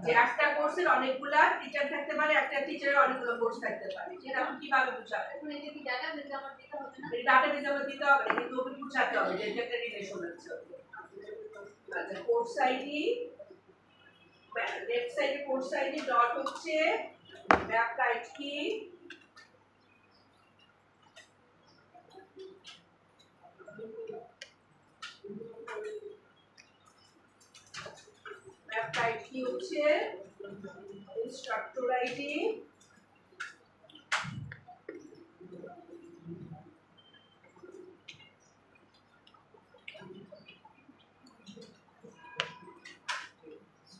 A: যে একটা কোর্সের অনেকগুলা টিচার থাকতে পারে একটা টিচারের অনেকগুলো কোর্স থাকতে পারে সেটা আপনি কিভাবে বুঝাবেন
D: এখন এটা কি ডাটাবেজ আমার দিতে হবে না
A: ডাটাবেজ আমার দিতে হবে না কিন্তু ওকে বুঝাতে হবে যে এটা একটা রিলেশন আছে আচ্ছা কোর্স আইডি লেফট সাইডে কোর্স আইডি ডট হচ্ছে map type key map type key হচ্ছে instructor ID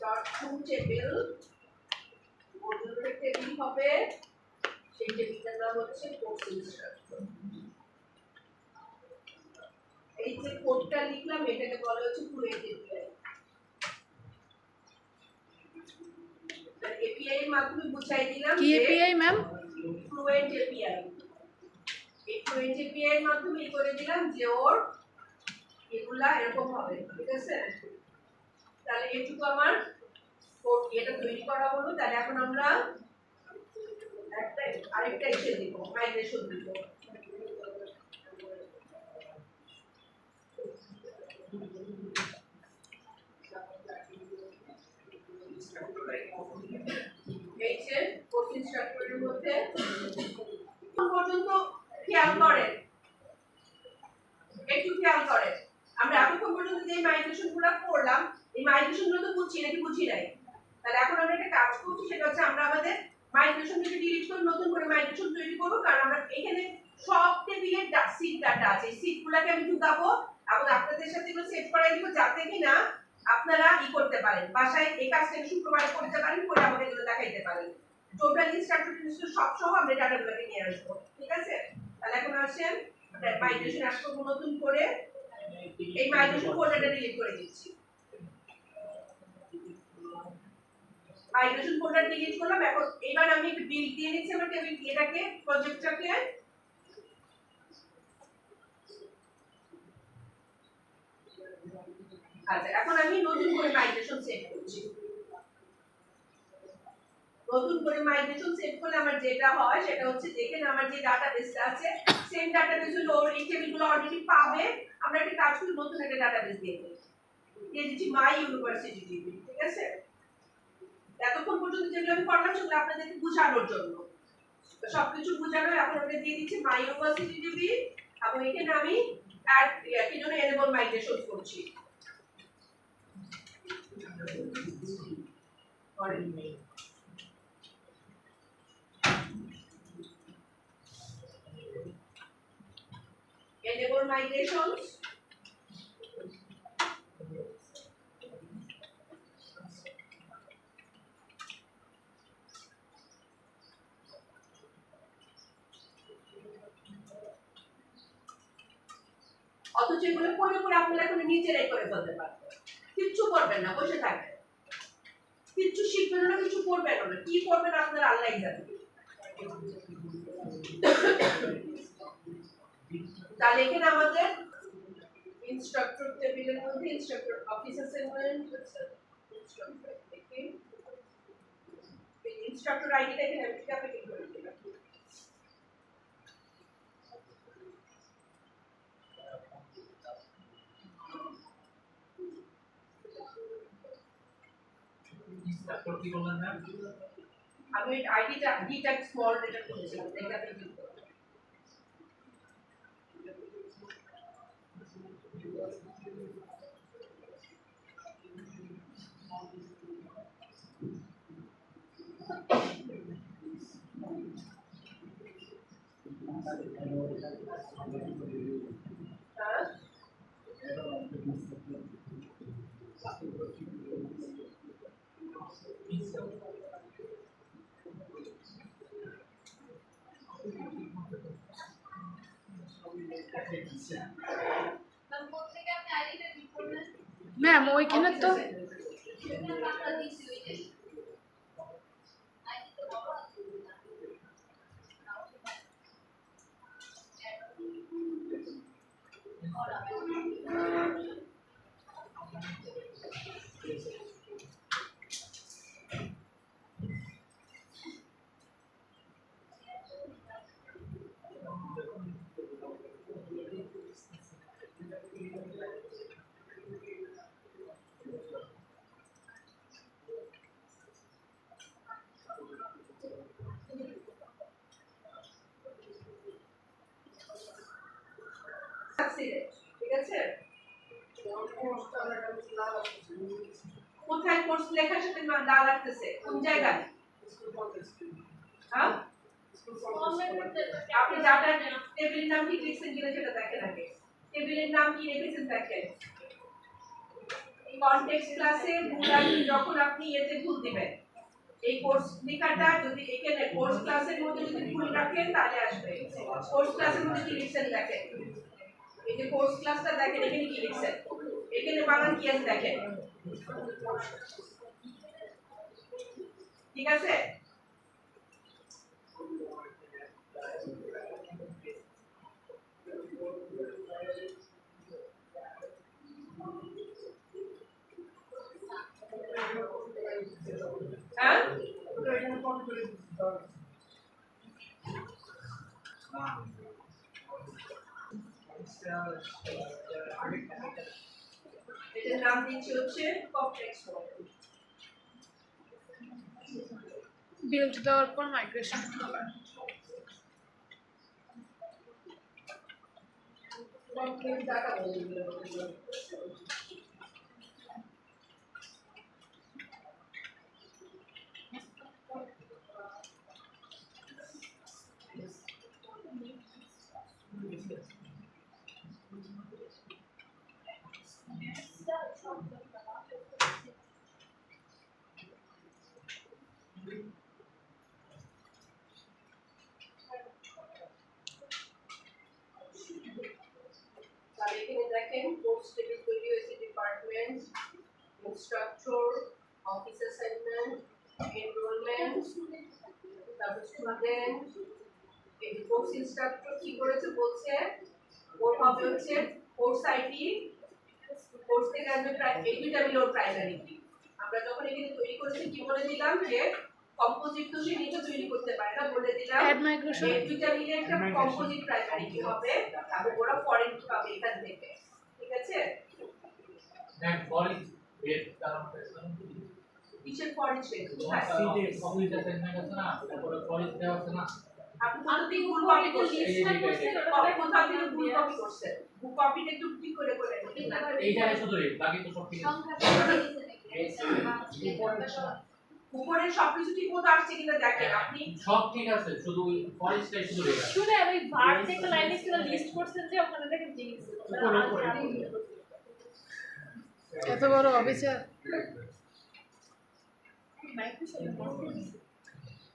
A: dot to table মডিউলের টেবিল হবে সেই টেবিলটার নাম হচ্ছে কোর্স ইনস্ট্রাক্টর এই যে কোডটা লিখলাম এটাকে বলা হচ্ছে ফ্লুয়েন্ট এপিআই এপিআই এর মাধ্যমে বুঝাই দিলাম
B: কি এপিআই ম্যাম?
A: ফ্লুয়েন্ট এপিআই এই ফ্লুয়েন্ট এপিআই এর মাধ্যমে করে দিলাম যে ওর এগুলা এরকম হবে ঠিক আছে তাহলে এটুকু আমার কোড এটা তৈরি করা হলো তাহলে এখন আমরা একটা আরেকটা এসে দিব মাইগ্রেশন দিব এই যে কোর্স ইনস্ট্রাক্টরের মধ্যে পর্যন্ত খেয়াল করেন একটু খেয়াল করেন আমরা এতক্ষণ পর্যন্ত যে মাইগ্রেশন গুলো করলাম এই মাইগ্রেশন গুলো তো বুঝছি নাকি বুঝি নাই তাহলে এখন আমরা একটা কাজ করছি সেটা হচ্ছে আমরা আমাদের মাইগ্রেশন থেকে ডিলিট করে নতুন করে মাইগ্রেশন তৈরি করব কারণ আমরা এখানে সব টেবিলের সিট ডাটা আছে এই সিটগুলোকে আমি ঢুকাবো এবং আপনাদের সাথে এগুলো সেট করাই দিব যাতে কিনা আপনারা করতে পারেন বাসায় এই কাজটা শুক্রবারে করতে পারেন করে আমাকে এগুলো দেখাইতে পারেন টোটাল ইনস্ট্রাক্টর সব সহ আমরা ডাটাগুলোকে নিয়ে আসবো ঠিক আছে তাহলে এখন আসেন মাইগ্রেশন আসবো নতুন করে এই মাইগ্রেশন ফোল্ডারটা ডিলিট করে দিচ্ছি মাইগ্রেশন ফোল্ডার ডিলিট করলাম এখন এবার আমি একটা বিল দিয়ে নিচ্ছি আমার টেবিল এটাকে প্রজেক্টটাকে আচ্ছা এখন আমি নতুন করে মাইগ্রেশন সেট করছি নতুন করে মাইগ্রেশন সেট করলে আমার যেটা হয় সেটা হচ্ছে দেখেন আমার যে ডাটাবেসটা আছে সেম ডাটাবেস হলো এই টেবিলগুলো অলরেডি পাবে আমরা একটা কাজ করে নতুন একটা ডাটাবেস দিয়ে দেব দিয়ে দিচ্ছি মাই ইউনিভার্সিটি ডিবি ঠিক আছে এতক্ষণ পর্যন্ত যেগুলো আমি করলাম সেগুলো আপনাদেরকে বোঝানোর জন্য সবকিছু বোঝানো এখন আমরা দিয়ে দিচ্ছি মাই ইউনিভার্সিটি ডিবি এবং এখানে আমি অ্যাড কি জন্য এনেবল মাইগ্রেশন করছি enable migrations অথচ এগুলো করে করে আপনারা এখন নিজেরাই করে ফেলতে পারবেন কিচ্ছু করবেন না বসে থাকবেন কিচ্ছু শিখবেন না কিছু করবেন না কি করবেন আপনারা আল্লাহই জানেন তাহলে এখানে আমাদের ইনস্ট্রাক্টর টেবিলের মধ্যে ইনস্ট্রাক্টর অফিস অ্যাসাইনমেন্ট ইনস্ট্রাক্টর দেখি ইনস্ট্রাক্টর আইডিটা এখানে আমি কিভাবে ক্লিক করে দিলাম
C: তারপর কি বললেন না
A: আমি আইডিটা ডিটা স্মল লেটার করেছিলাম এটাতে ক্লিক করব হ্যাঁ?
D: ম্যাম প্রত্যেকে আপনি আইডিটা ঠিক করবেন
B: ম্যাম ওইখানে তো
D: আমরা দিছি ওই যে আইডি তো বড় আছে
A: Succeeded, ঠিক আছে? কোথায় কোর্স লেখার সাথে দা লাগতেছে কোন জায়গায়? হ্যাঁ? আপনি ডাটা টেবিলের নাম কি লিখছেন কিনা সেটা দেখেন আগে। টেবিলের নাম কি রেখেছেন দেখেন। কনটেক্সট ক্লাসে যখন আপনি এতে ভুল দিবেন, এই কোর্স লেখাটা যদি এখানে কোর্স ক্লাসের মধ্যে যদি ভুল রাখেন তাহলে আসবে। কোর্স ক্লাসের মধ্যে কি লিখছেন দেখেন। এই যে কোর্স ক্লাসটা দেখেন এখানে কি লিখছেন, এখানে বানান কি আছে দেখেন, ঠিক আছে? হ্যাঁ এটার নাম দিচ্ছি হচ্ছে কমপ্লেক্স মডেল।
B: বিল্ড দেওয়ার পর মাইগ্রেশন
A: কমপ্লেক্স ডাটা মডেল তাহলে এখানে দেখেন কোর্স টেবিল তৈরি হয়েছে, department, instructor, office assignment, enrolment, তারপর স্টুডেন্ট। এই কোর্স ইনস্ট্রাক্টর কি করেছে বলছে ওর হবে হচ্ছে কোর্স আইডি, কোর্স থেকে আসবে এই দুইটা মিলে ওর প্রাইমারি কি। আমরা যখন এখানে তৈরি করেছি কি বলে দিলাম যে কম্পোজিট তো সে নিজে তৈরি করতে পারে না, বলে দিলাম
B: অ্যাড মাইগ্রেশন
A: এই দুইটা মিলে একটা কম্পোজিট প্রাইমারি কি হবে, তারপর ওরা ফরেন কি পাবে এখান থেকে, ঠিক আছে?
E: দেন ফরেন রেট তার
A: কিসের ফরেন শেড কোথায়
E: কমিউনিটি অ্যাসাইনমেন্ট আছে না, তারপরে ফরেন দেওয়া আছে না,
A: আপনি কোথা থেকে ভুল কপি করছেন, কপি কোথা থেকে ভুল কপি করছেন, ভুল কপিটা একটু ঠিক করে করে
E: এইটাই শুধু রেট, বাকি তো সব ঠিক আছে।
A: উপরে সবকিছু ঠিক মতো আসছে কিনা দেখেন আপনি।
E: সব ঠিক আছে, শুধু ওই ফরেস্টটাই শুধু রেট আছে।
F: শুনে ওই ভার্ব থেকে লাইনে ছিল লিস্ট করছেন যে ওখানে দেখেন জিনিস
B: এত বড় officer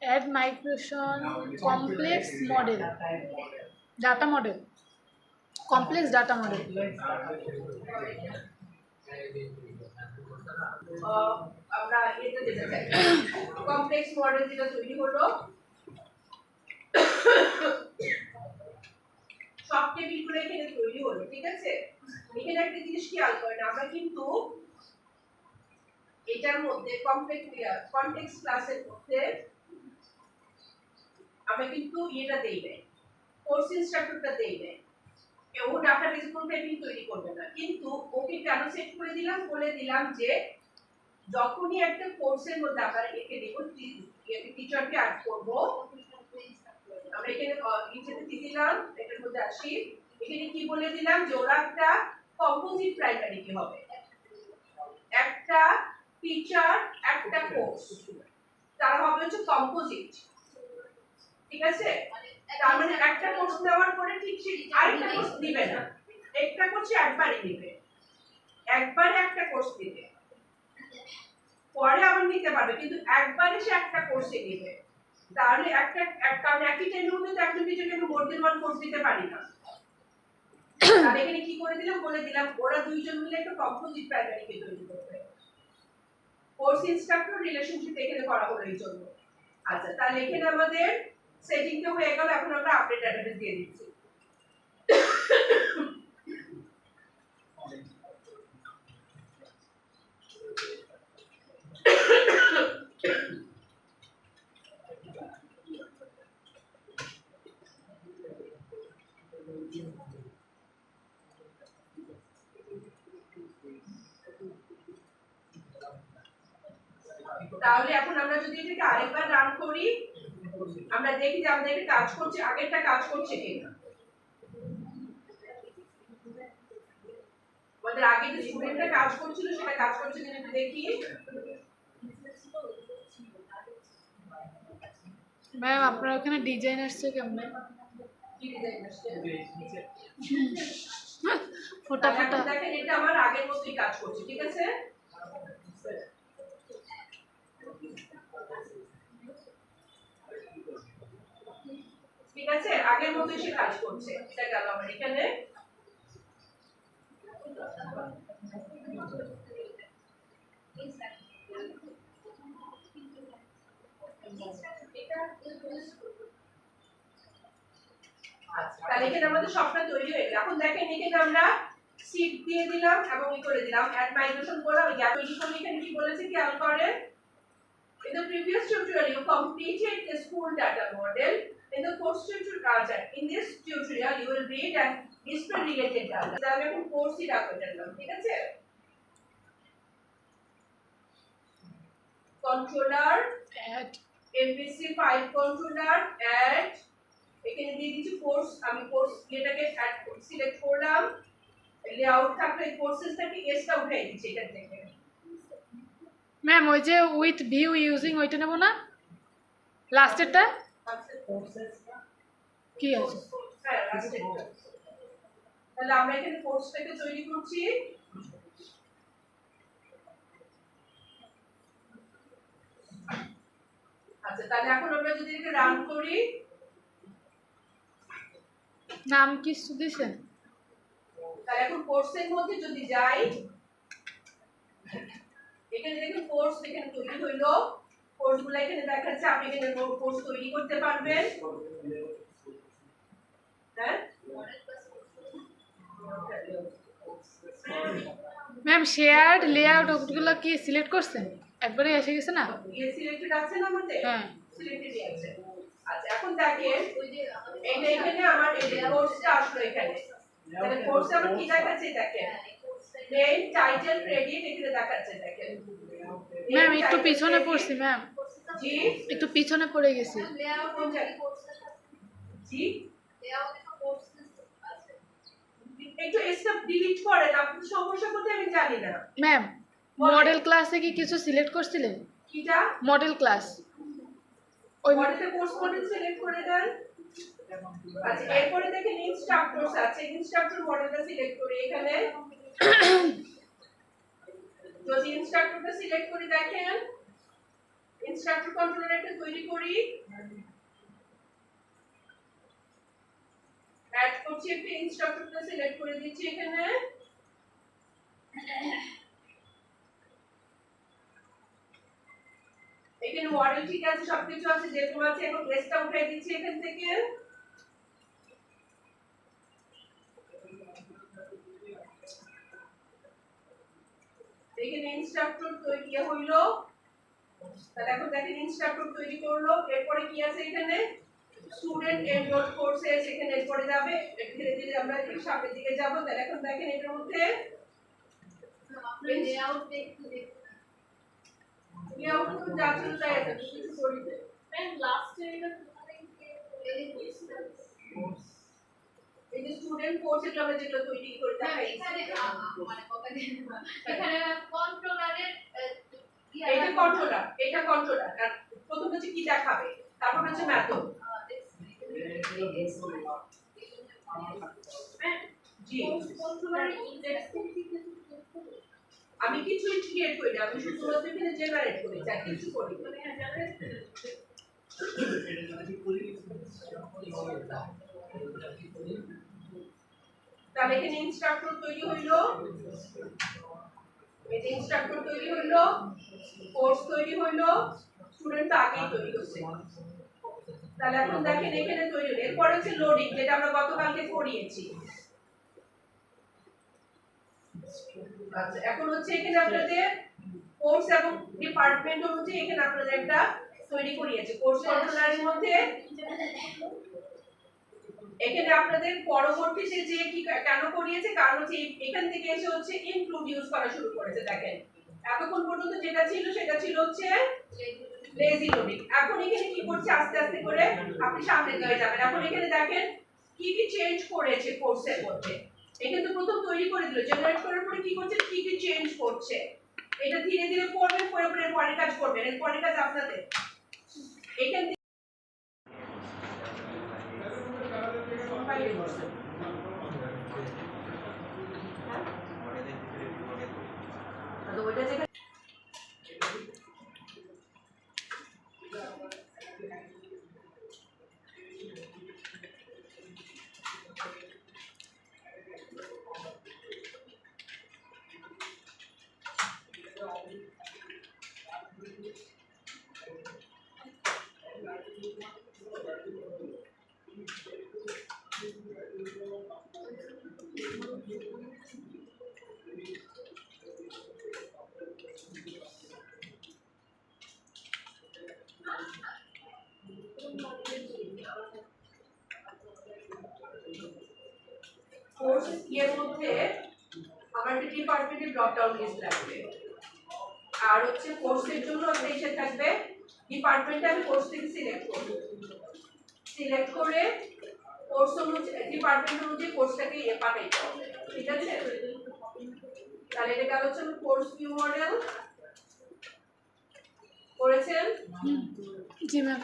B: add migration complex model data model complex data model
A: আমরা এটা যেতে চাই কমপ্লেক্স মডেল যেটা তৈরি হলো সব টেবিলগুলো এখানে তৈরি হলো, ঠিক আছে? এখানে একটা জিনিস খেয়াল করেন, আমরা কিন্তু এটার মধ্যে কমপ্লেক্স ক্লাসের মধ্যে আমরা কিন্তু এটা দেই নাই, কোর্স ইনস্ট্রাক্টরটা দেই নাই, ও ডাটাবেস কোন টেবিল তৈরি করবে না, কিন্তু ওকে কেন সেট করে দিলাম, বলে দিলাম যে যখনই একটা কোর্সের মধ্যে আমরা একে দেব টিচারকে অ্যাড করব, আমরা এখানে নিচেতে দিয়ে দিলাম, এটার মধ্যে আসি, এখানে কি বলে দিলাম যে ওরা একটা কম্পোজিট প্রাইমারি কি হবে, একটা টিচার একটা কোর্স, তারা হবে হচ্ছে কম্পোজিট, ঠিক আছে? তার মানে একটা কোর্স দেওয়ার পরে ঠিক সেই আরেকটা কোর্স দিবে না, একটা কোর্স একবারই দিবে, একবারে একটা কোর্স দিবে, পরে আবার নিতে পারবে, কিন্তু একবারে সে একটা কোর্সে দিবে। তাহলে কারণ একই টাইমের মধ্যে তো একজন টিচারকে আমি মোর দেন ওয়ান কোর্স দিতে পারি না। আর এখানে কি করে দিলাম, বলে দিলাম ওরা দুইজন মিলে একটা কম্পোজিট প্রাইমারিকে তৈরি করবে। কোর্স ইনস্ট্রাক্টর রিলেশনশিপ এখানে করা হলো এই জন্য। আচ্ছা, তাহলে এখানে আমাদের সেটিংটা হয়ে গেল, এখন আমরা আপডেট ডাটাবেস দিয়ে দিচ্ছি। তাহলে এখন আমরা যদি এটাকে আরেকবার রান করি, আমরা দেখি যে আমাদের এটা কাজ করছে, আগেরটা কাজ করছে কিনা। আমাদের আগে যে স্টুডেন্টটা কাজ করছিল সেটা কাজ করছে কিনা একটু দেখি।
B: ম্যাম আপনার ওখানে ডিজাইন আসছে কেমন?
A: কি ডিজাইন আসছে?
B: ফোটা ফোটা।
A: দেখেন এটা আমার আগের মতোই কাজ করছে, ঠিক আছে? ঠিক আছে, আগের মতোই সে কাজ করছে। এটা গেল আমার এখানে। তাহলে এখানে আমাদের সবটা তৈরি হয়ে গেল। এখন দেখেন এখানে আমরা শীট দিয়ে দিলাম এবং ই করে দিলাম, অ্যাড মাইগ্রেশন করলাম। এই গ্যাপ তৈরি করলে এখানে কি বলেছে খেয়াল করেন, in the previous tutorial you completed the school data model. In the course tutorial, in this tutorial you will read and display related data. তাহলে এখন কোর্সই রাখতে দিলাম, ঠিক আছে? Controller
B: add
A: MPC file controller add, এখানে দিয়ে দিচ্ছি কোর্স। আমি কোর্স এটাকে অ্যাড সিলেক্ট করলাম, লেআউট থাকলে কোর্সেসটাকে এসটা উঠিয়ে দিচ্ছি এখান থেকে।
B: ম্যাম ওই যে উইথ ভিউ ইউজিং ওইটা নেব না, লাস্টেরটা কি আছে?
A: হ্যাঁ, লাস্টেরটা। তাহলে আমরা এখানে কোর্সটাকে তৈরি করছি। আচ্ছা, তাহলে এখন আমরা যদি এটাকে রান করি,
B: নাম কি দিছেন?
A: তাহলে এখন কোর্সের মধ্যে যদি যাই, এখানে দেখুন কোর্স এখানে তৈরি হইলো, কোর্সগুলো এখানে দেখাচ্ছে, আপনি এখানে কোর্স তৈরি করতে পারবেন। হ্যাঁ
B: ম্যাম শেয়ার্ড লেআউট ওগুলো কি সিলেক্ট করছেন? একবারে এসে গেছে না?
A: ইয়ে সিলেক্টেড আছে না আমাদের?
B: হ্যাঁ
A: সিলেক্টেডই আছে। আচ্ছা, এখন দেখেন এইটা এখানে আমার এই কোর্সটা আসলো এখানে। তাহলে কোর্সে আমার কি দেখাচ্ছে দেখেন, নেম টাইটেল ক্রেডিট এখানে দেখাচ্ছে দেখেন।
B: ম্যাম একটু পিছনে পড়ছি ম্যাম,
A: জি
B: একটু পিছনে পড়ে গেছি।
A: কোন জায়গায়? জি একটু স্টেপ ডিলিট করেন, আপনার সমস্যা কোথায় আমি জানি না।
B: ম্যাম মডেল ক্লাসে কি কিছু সিলেক্ট করছিলেন?
A: কিটা
B: মডেল ক্লাস ওই
A: মডেলে কোর্স মডেল সিলেক্ট করে দেন। আচ্ছা, এরপরে দেখেন ইনস্ট্রাক্টরস আছে, ইনস্ট্রাক্টর মডেলটা সিলেক্ট করি এখানে। যদি ইনস্ট্রাক্টরটা সিলেক্ট করি দেখেন, ইনস্ট্রাক্টর কন্ট্রোলার একটা তৈরি করি, অ্যাড করছি একটা ইনস্ট্রাক্টরটা সিলেক্ট করে দিচ্ছি এখানে। এখানে মডেল ঠিক আছে, সবকিছু আছে, যেরকম আছে, এখন এসটা উঠাই দিচ্ছি এখান থেকে। এখানে ইনস্ট্রাক্টর তৈরি হইলো, তাহলে এখন দেখেন ইনস্ট্রাক্টর তৈরি করলো। এরপরে কি আছে এখানে, স্টুডেন্ট এনরোল কোর্সেস এখানে এরপরে যাবে, ধীরে ধীরে আমরা ঠিক সামনের দিকে যাব। তাহলে এখন দেখেন এটার মধ্যে
D: লেআউট দেখতে
A: লেআউট তো যা ছিল তাই আছে, কিছু করি না।
F: ম্যাম লাস্টে এটা
A: এই যে স্টুডেন্ট কোর্স এগুলো আমরা যেগুলো তৈরি করে দেখাই,
D: এখানে মানে কথা এখানে কন্ট্রোলারের
A: এটা কন্ট্রোলার, এটা কন্ট্রোলার। আর প্রথম হচ্ছে কি দেখাবে, তারপর হচ্ছে মেথড। জি
F: কন্ট্রোলার ইন্ডেক্স
A: আমি কিছুই ক্রিয়েট করি না, আমি শুধুমাত্র এখানে জেনারেট করি, যা কিছু করি না।
F: মানে জানেন
A: তাহলে এখানে ইনস্ট্রাক্টর তৈরি হইলো, এই যে ইনস্ট্রাক্টর তৈরি হইলো, কোর্স তৈরি হইলো, স্টুডেন্ট তো আগেই তৈরি হচ্ছে। তাহলে এখন দেখেন এখানে তৈরি হলো, এরপর হচ্ছে লোডিং, যেটা আমরা গতকালকে করিয়েছি। আচ্ছা, এখন হচ্ছে এখানে আপনাদের কোর্স এবং ডিপার্টমেন্ট অনুযায়ী এখানে আপনাদের একটা তৈরি করিয়েছে কোর্স কন্ট্রোলারের মধ্যে। এখানে আপনাদের পরবর্তীতে যে কি কেন করিয়েছে, কারণ হচ্ছে এখান থেকে এসে হচ্ছে ইনক্লুড ইউজ করা শুরু করেছে। দেখেন এতক্ষণ পর্যন্ত যেটা ছিল সেটা ছিল হচ্ছে লেজি লোডিং, এখন এখানে কি করছে আস্তে আস্তে করে আপনি সামনে দিকে যাবেন। এখন এখানে দেখেন কি কি চেঞ্জ করেছে কোর্সের মধ্যে। এখানে তো প্রথম তৈরি করে দিল, জেনারেট করার পরে কি করছে, কি কি চেঞ্জ করছে, এটা ধীরে ধীরে করবেন, পরে পরে পরের কাজ করবেন, এর পরের কাজ আপনাদের। এখান থেকে ওইটা যেখানে কোর্স এর মধ্যে আমার একটা ডিপার্টমেন্টের ড্রপ ডাউন লিস্ট লাগবে, আর হচ্ছে কোর্সের জন্য একটা এসে থাকবে ডিপার্টমেন্টে আমি কোর্স থেকে সিলেক্ট করব, সিলেক্ট করে কোর্স অনুযায়ী ডিপার্টমেন্ট অনুযায়ী কোর্সটাকে পাঠাইতে হবে। ঠিক আছে, তাহলে এটা গেল হচ্ছে কোর্স ভিউ মডেল করেছেন।
B: জি ম্যাম।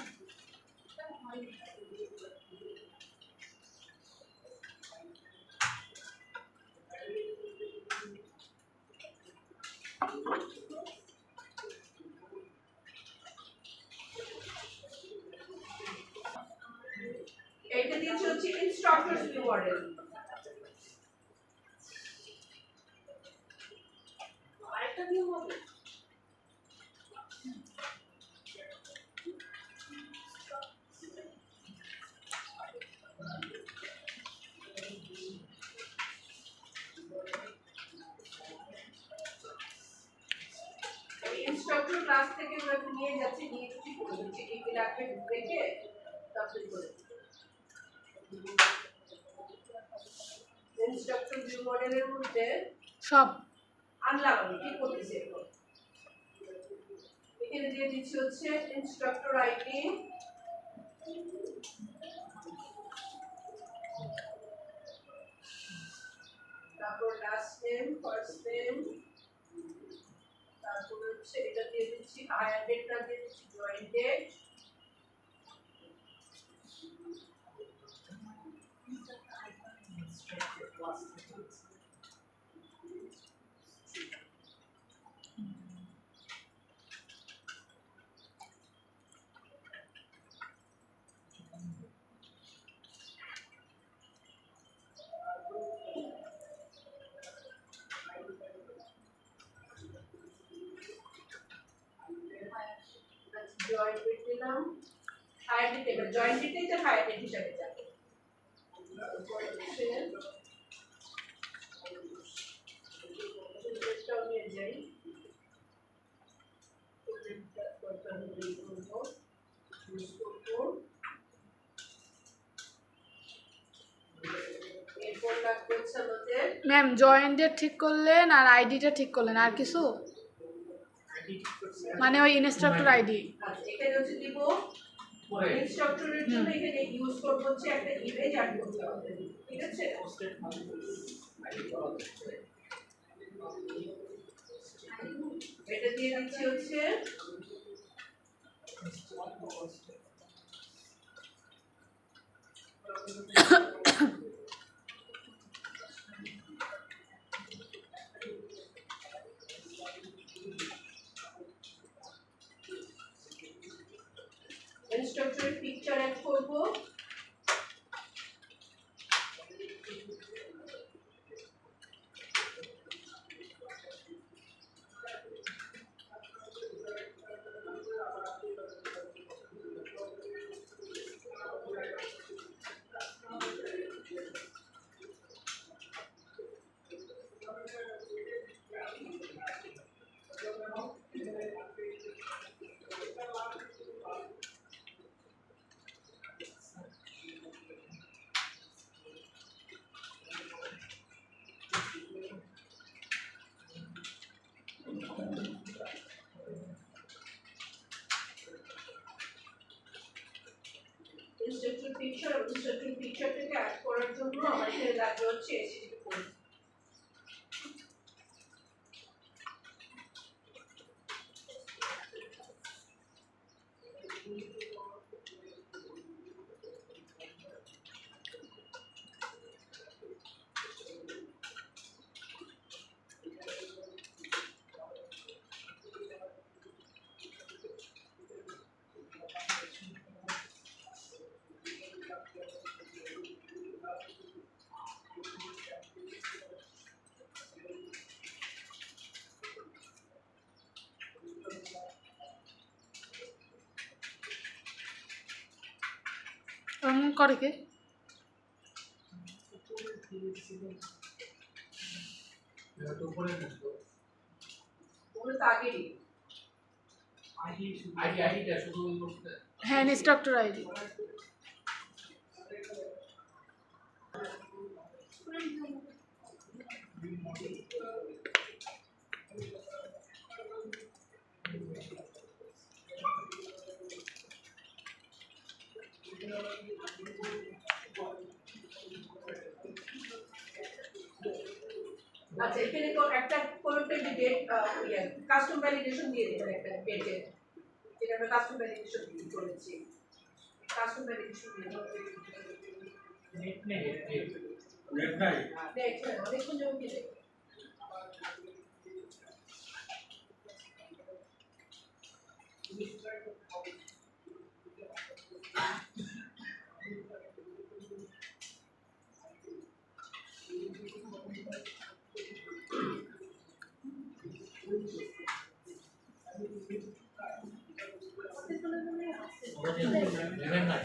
A: এটা দিয়েছে হচ্ছে ইনস্ট্রাক্টরস ভিউ মডেল।
F: আরেকটা ভিউ হবে
A: ইনস্ট্রাক্টর ক্লাস থেকে ওরা নিয়ে যাচ্ছে, নিয়ে কিছু করে দিচ্ছে, কি কি লাগবে দেখে তারপরে করে ইনস্ট্রাক্টর ভিউ মডেলের মধ্যে
B: সব
A: আনলাম আমি কি করতেছি এখন। এখানে দিয়ে দিচ্ছি হচ্ছে ইনস্ট্রাক্টর আইডি, তারপর লাস্ট নেম, ফার্স্ট নেম, তারপর হচ্ছে এটা দিয়ে দিচ্ছি হায়ার ডেটটা দিয়ে দিচ্ছি জয়েন ডেট, জয়েন ডেট দিলাম, হায়ার ডেট এবার জয়েন ডেটে হায়ার ডেট হিসাবে যাবে। তারপর হচ্ছে ডেটটাও নিয়ে যাই, ডেটটা দরকার হলে করবো, ইউজ করবো। এরপর লাগবে হচ্ছে আমাদের
B: ম্যাম জয়েন্ট ডেট ঠিক করলেন আর আইডিটা ঠিক করলেন, আর কিছু মানে ওই ইনস্ট্রাক্টর আইডি।
A: আচ্ছা এখানে হচ্ছে দিব ইনস্ট্রাক্টরের জন্য এখানে ইউজ করব হচ্ছে একটা ইমেজ অ্যাড করতে হবে। ঠিক আছে, এটা দিয়ে দিচ্ছি হচ্ছে করার জন্য আমার এখানে লাগবে হচ্ছে HTTP কোড।
B: করে কে?
E: এটা তো উপরে দিছো
A: ওগুলো তো আগেরই।
E: আইডিটা শুধু ওই করতে
B: হ্যাঁ, ইনস্ট্রাক্টর আইডি।
A: আচ্ছা এখানে তো একটা কোনো একটা ডেট কাস্টম ভ্যালিডেশন দিয়ে দেবেন একটা ডেটে, যেটা আমরা কাস্টম ভ্যালিডেশন করেছি। কাস্টম ভ্যালিডেশন দিয়ে
C: নেট নেই
E: নেট নাই
A: দেখেন অনেকক্ষণ যেমন দিলে
E: নেট নাই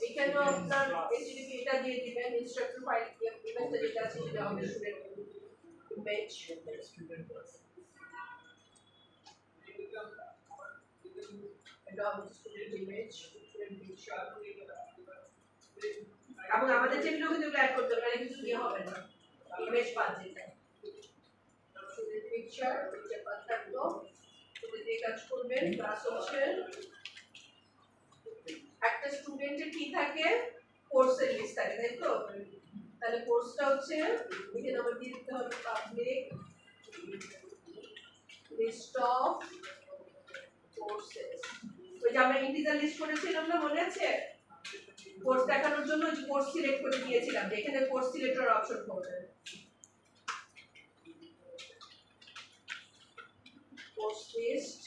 A: এখানেও আপনার HTTP এটা দিয়ে দিবেন, ইনস্ট্রাক্টর ফাইল ইমেজটা যেটা আছে সেটা হবে স্টুডেন্ট ইমেজ। এটা হবে স্টুডেন্ট ইমেজ, স্টুডেন্ট পিকচার। এবং আমাদের টেবিলেও কিন্তু অ্যাড করতে হবে, মানে কিছু দিয়ে হবে না। ইমেজ পাঁচ যেটা স্টুডেন্ট পিকচার, পিকচার পাঁচ থাকলো। তুমি দিয়ে কাজ করবেন, ক্লাস হচ্ছে একটা স্টুডেন্টের কি থাকে, কোর্সের লিস্ট থাকে, তাই তো? তাহলে কোর্সটা হচ্ছে এখানে আমার দিয়ে দিতে হবে পাবলিক লিস্ট অফ কোর্সেস। ওই যে আমরা ইন্টিজার লিস্ট করেছিলাম না, মনে আছে? কোর্স দেখানোর জন্য ওই কোর্স সিলেক্ট করে দিয়েছিলাম, যে এখানে কোর্স সিলেক্টর অপশন করবেন। কোর্স লিস্ট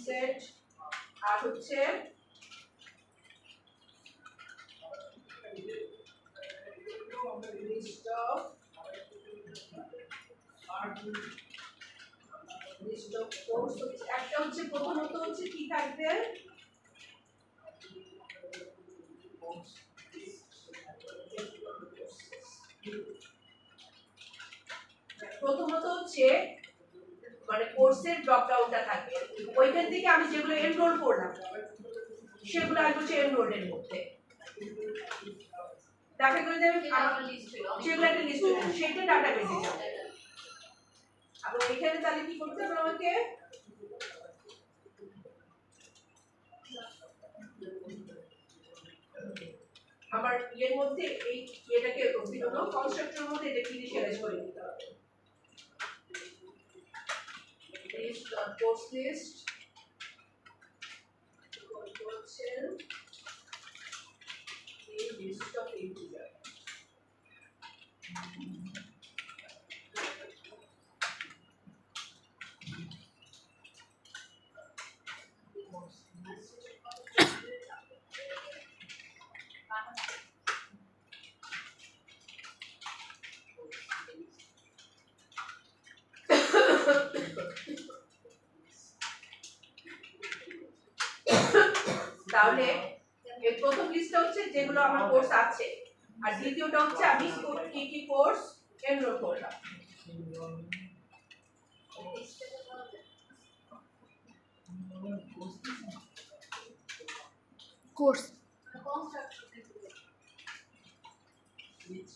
A: সেট আর হচ্ছে list of course একটা হচ্ছে প্রথমত হচ্ছে কি থাকবে, প্রথমত হচ্ছে মানে কোর্সের ড্রপ ডাউনটা থাকে, ওইখান থেকে আমি যেগুলো এনরোল করলাম সেগুলো আসবে হচ্ছে এনরোলের মধ্যে। দেখা করে দেবে সেগুলো একটা লিস্ট হয়ে যাবে, সেটা ডাটাবেসে যাবে। আর এখানে তাহলে কি করতে হবে আমাকে, আমার এর মধ্যে এই এটাকে বিভিন্ন কনস্ট্রাক্টরের মধ্যে এটা ইনিশিয়ালাইজ করে দিতে হবে। লিস্ট ডট কোর্স লিস্ট করছেন এই লিস্ট অফ ইন্টিজার। তাহলে এই প্রথম লিস্টটা হচ্ছে যেগুলো আমার কোর্স আছে, আর দ্বিতীয়টা হচ্ছে আমি কি কি কোর্স এনরোল করলাম।
B: Course
A: Which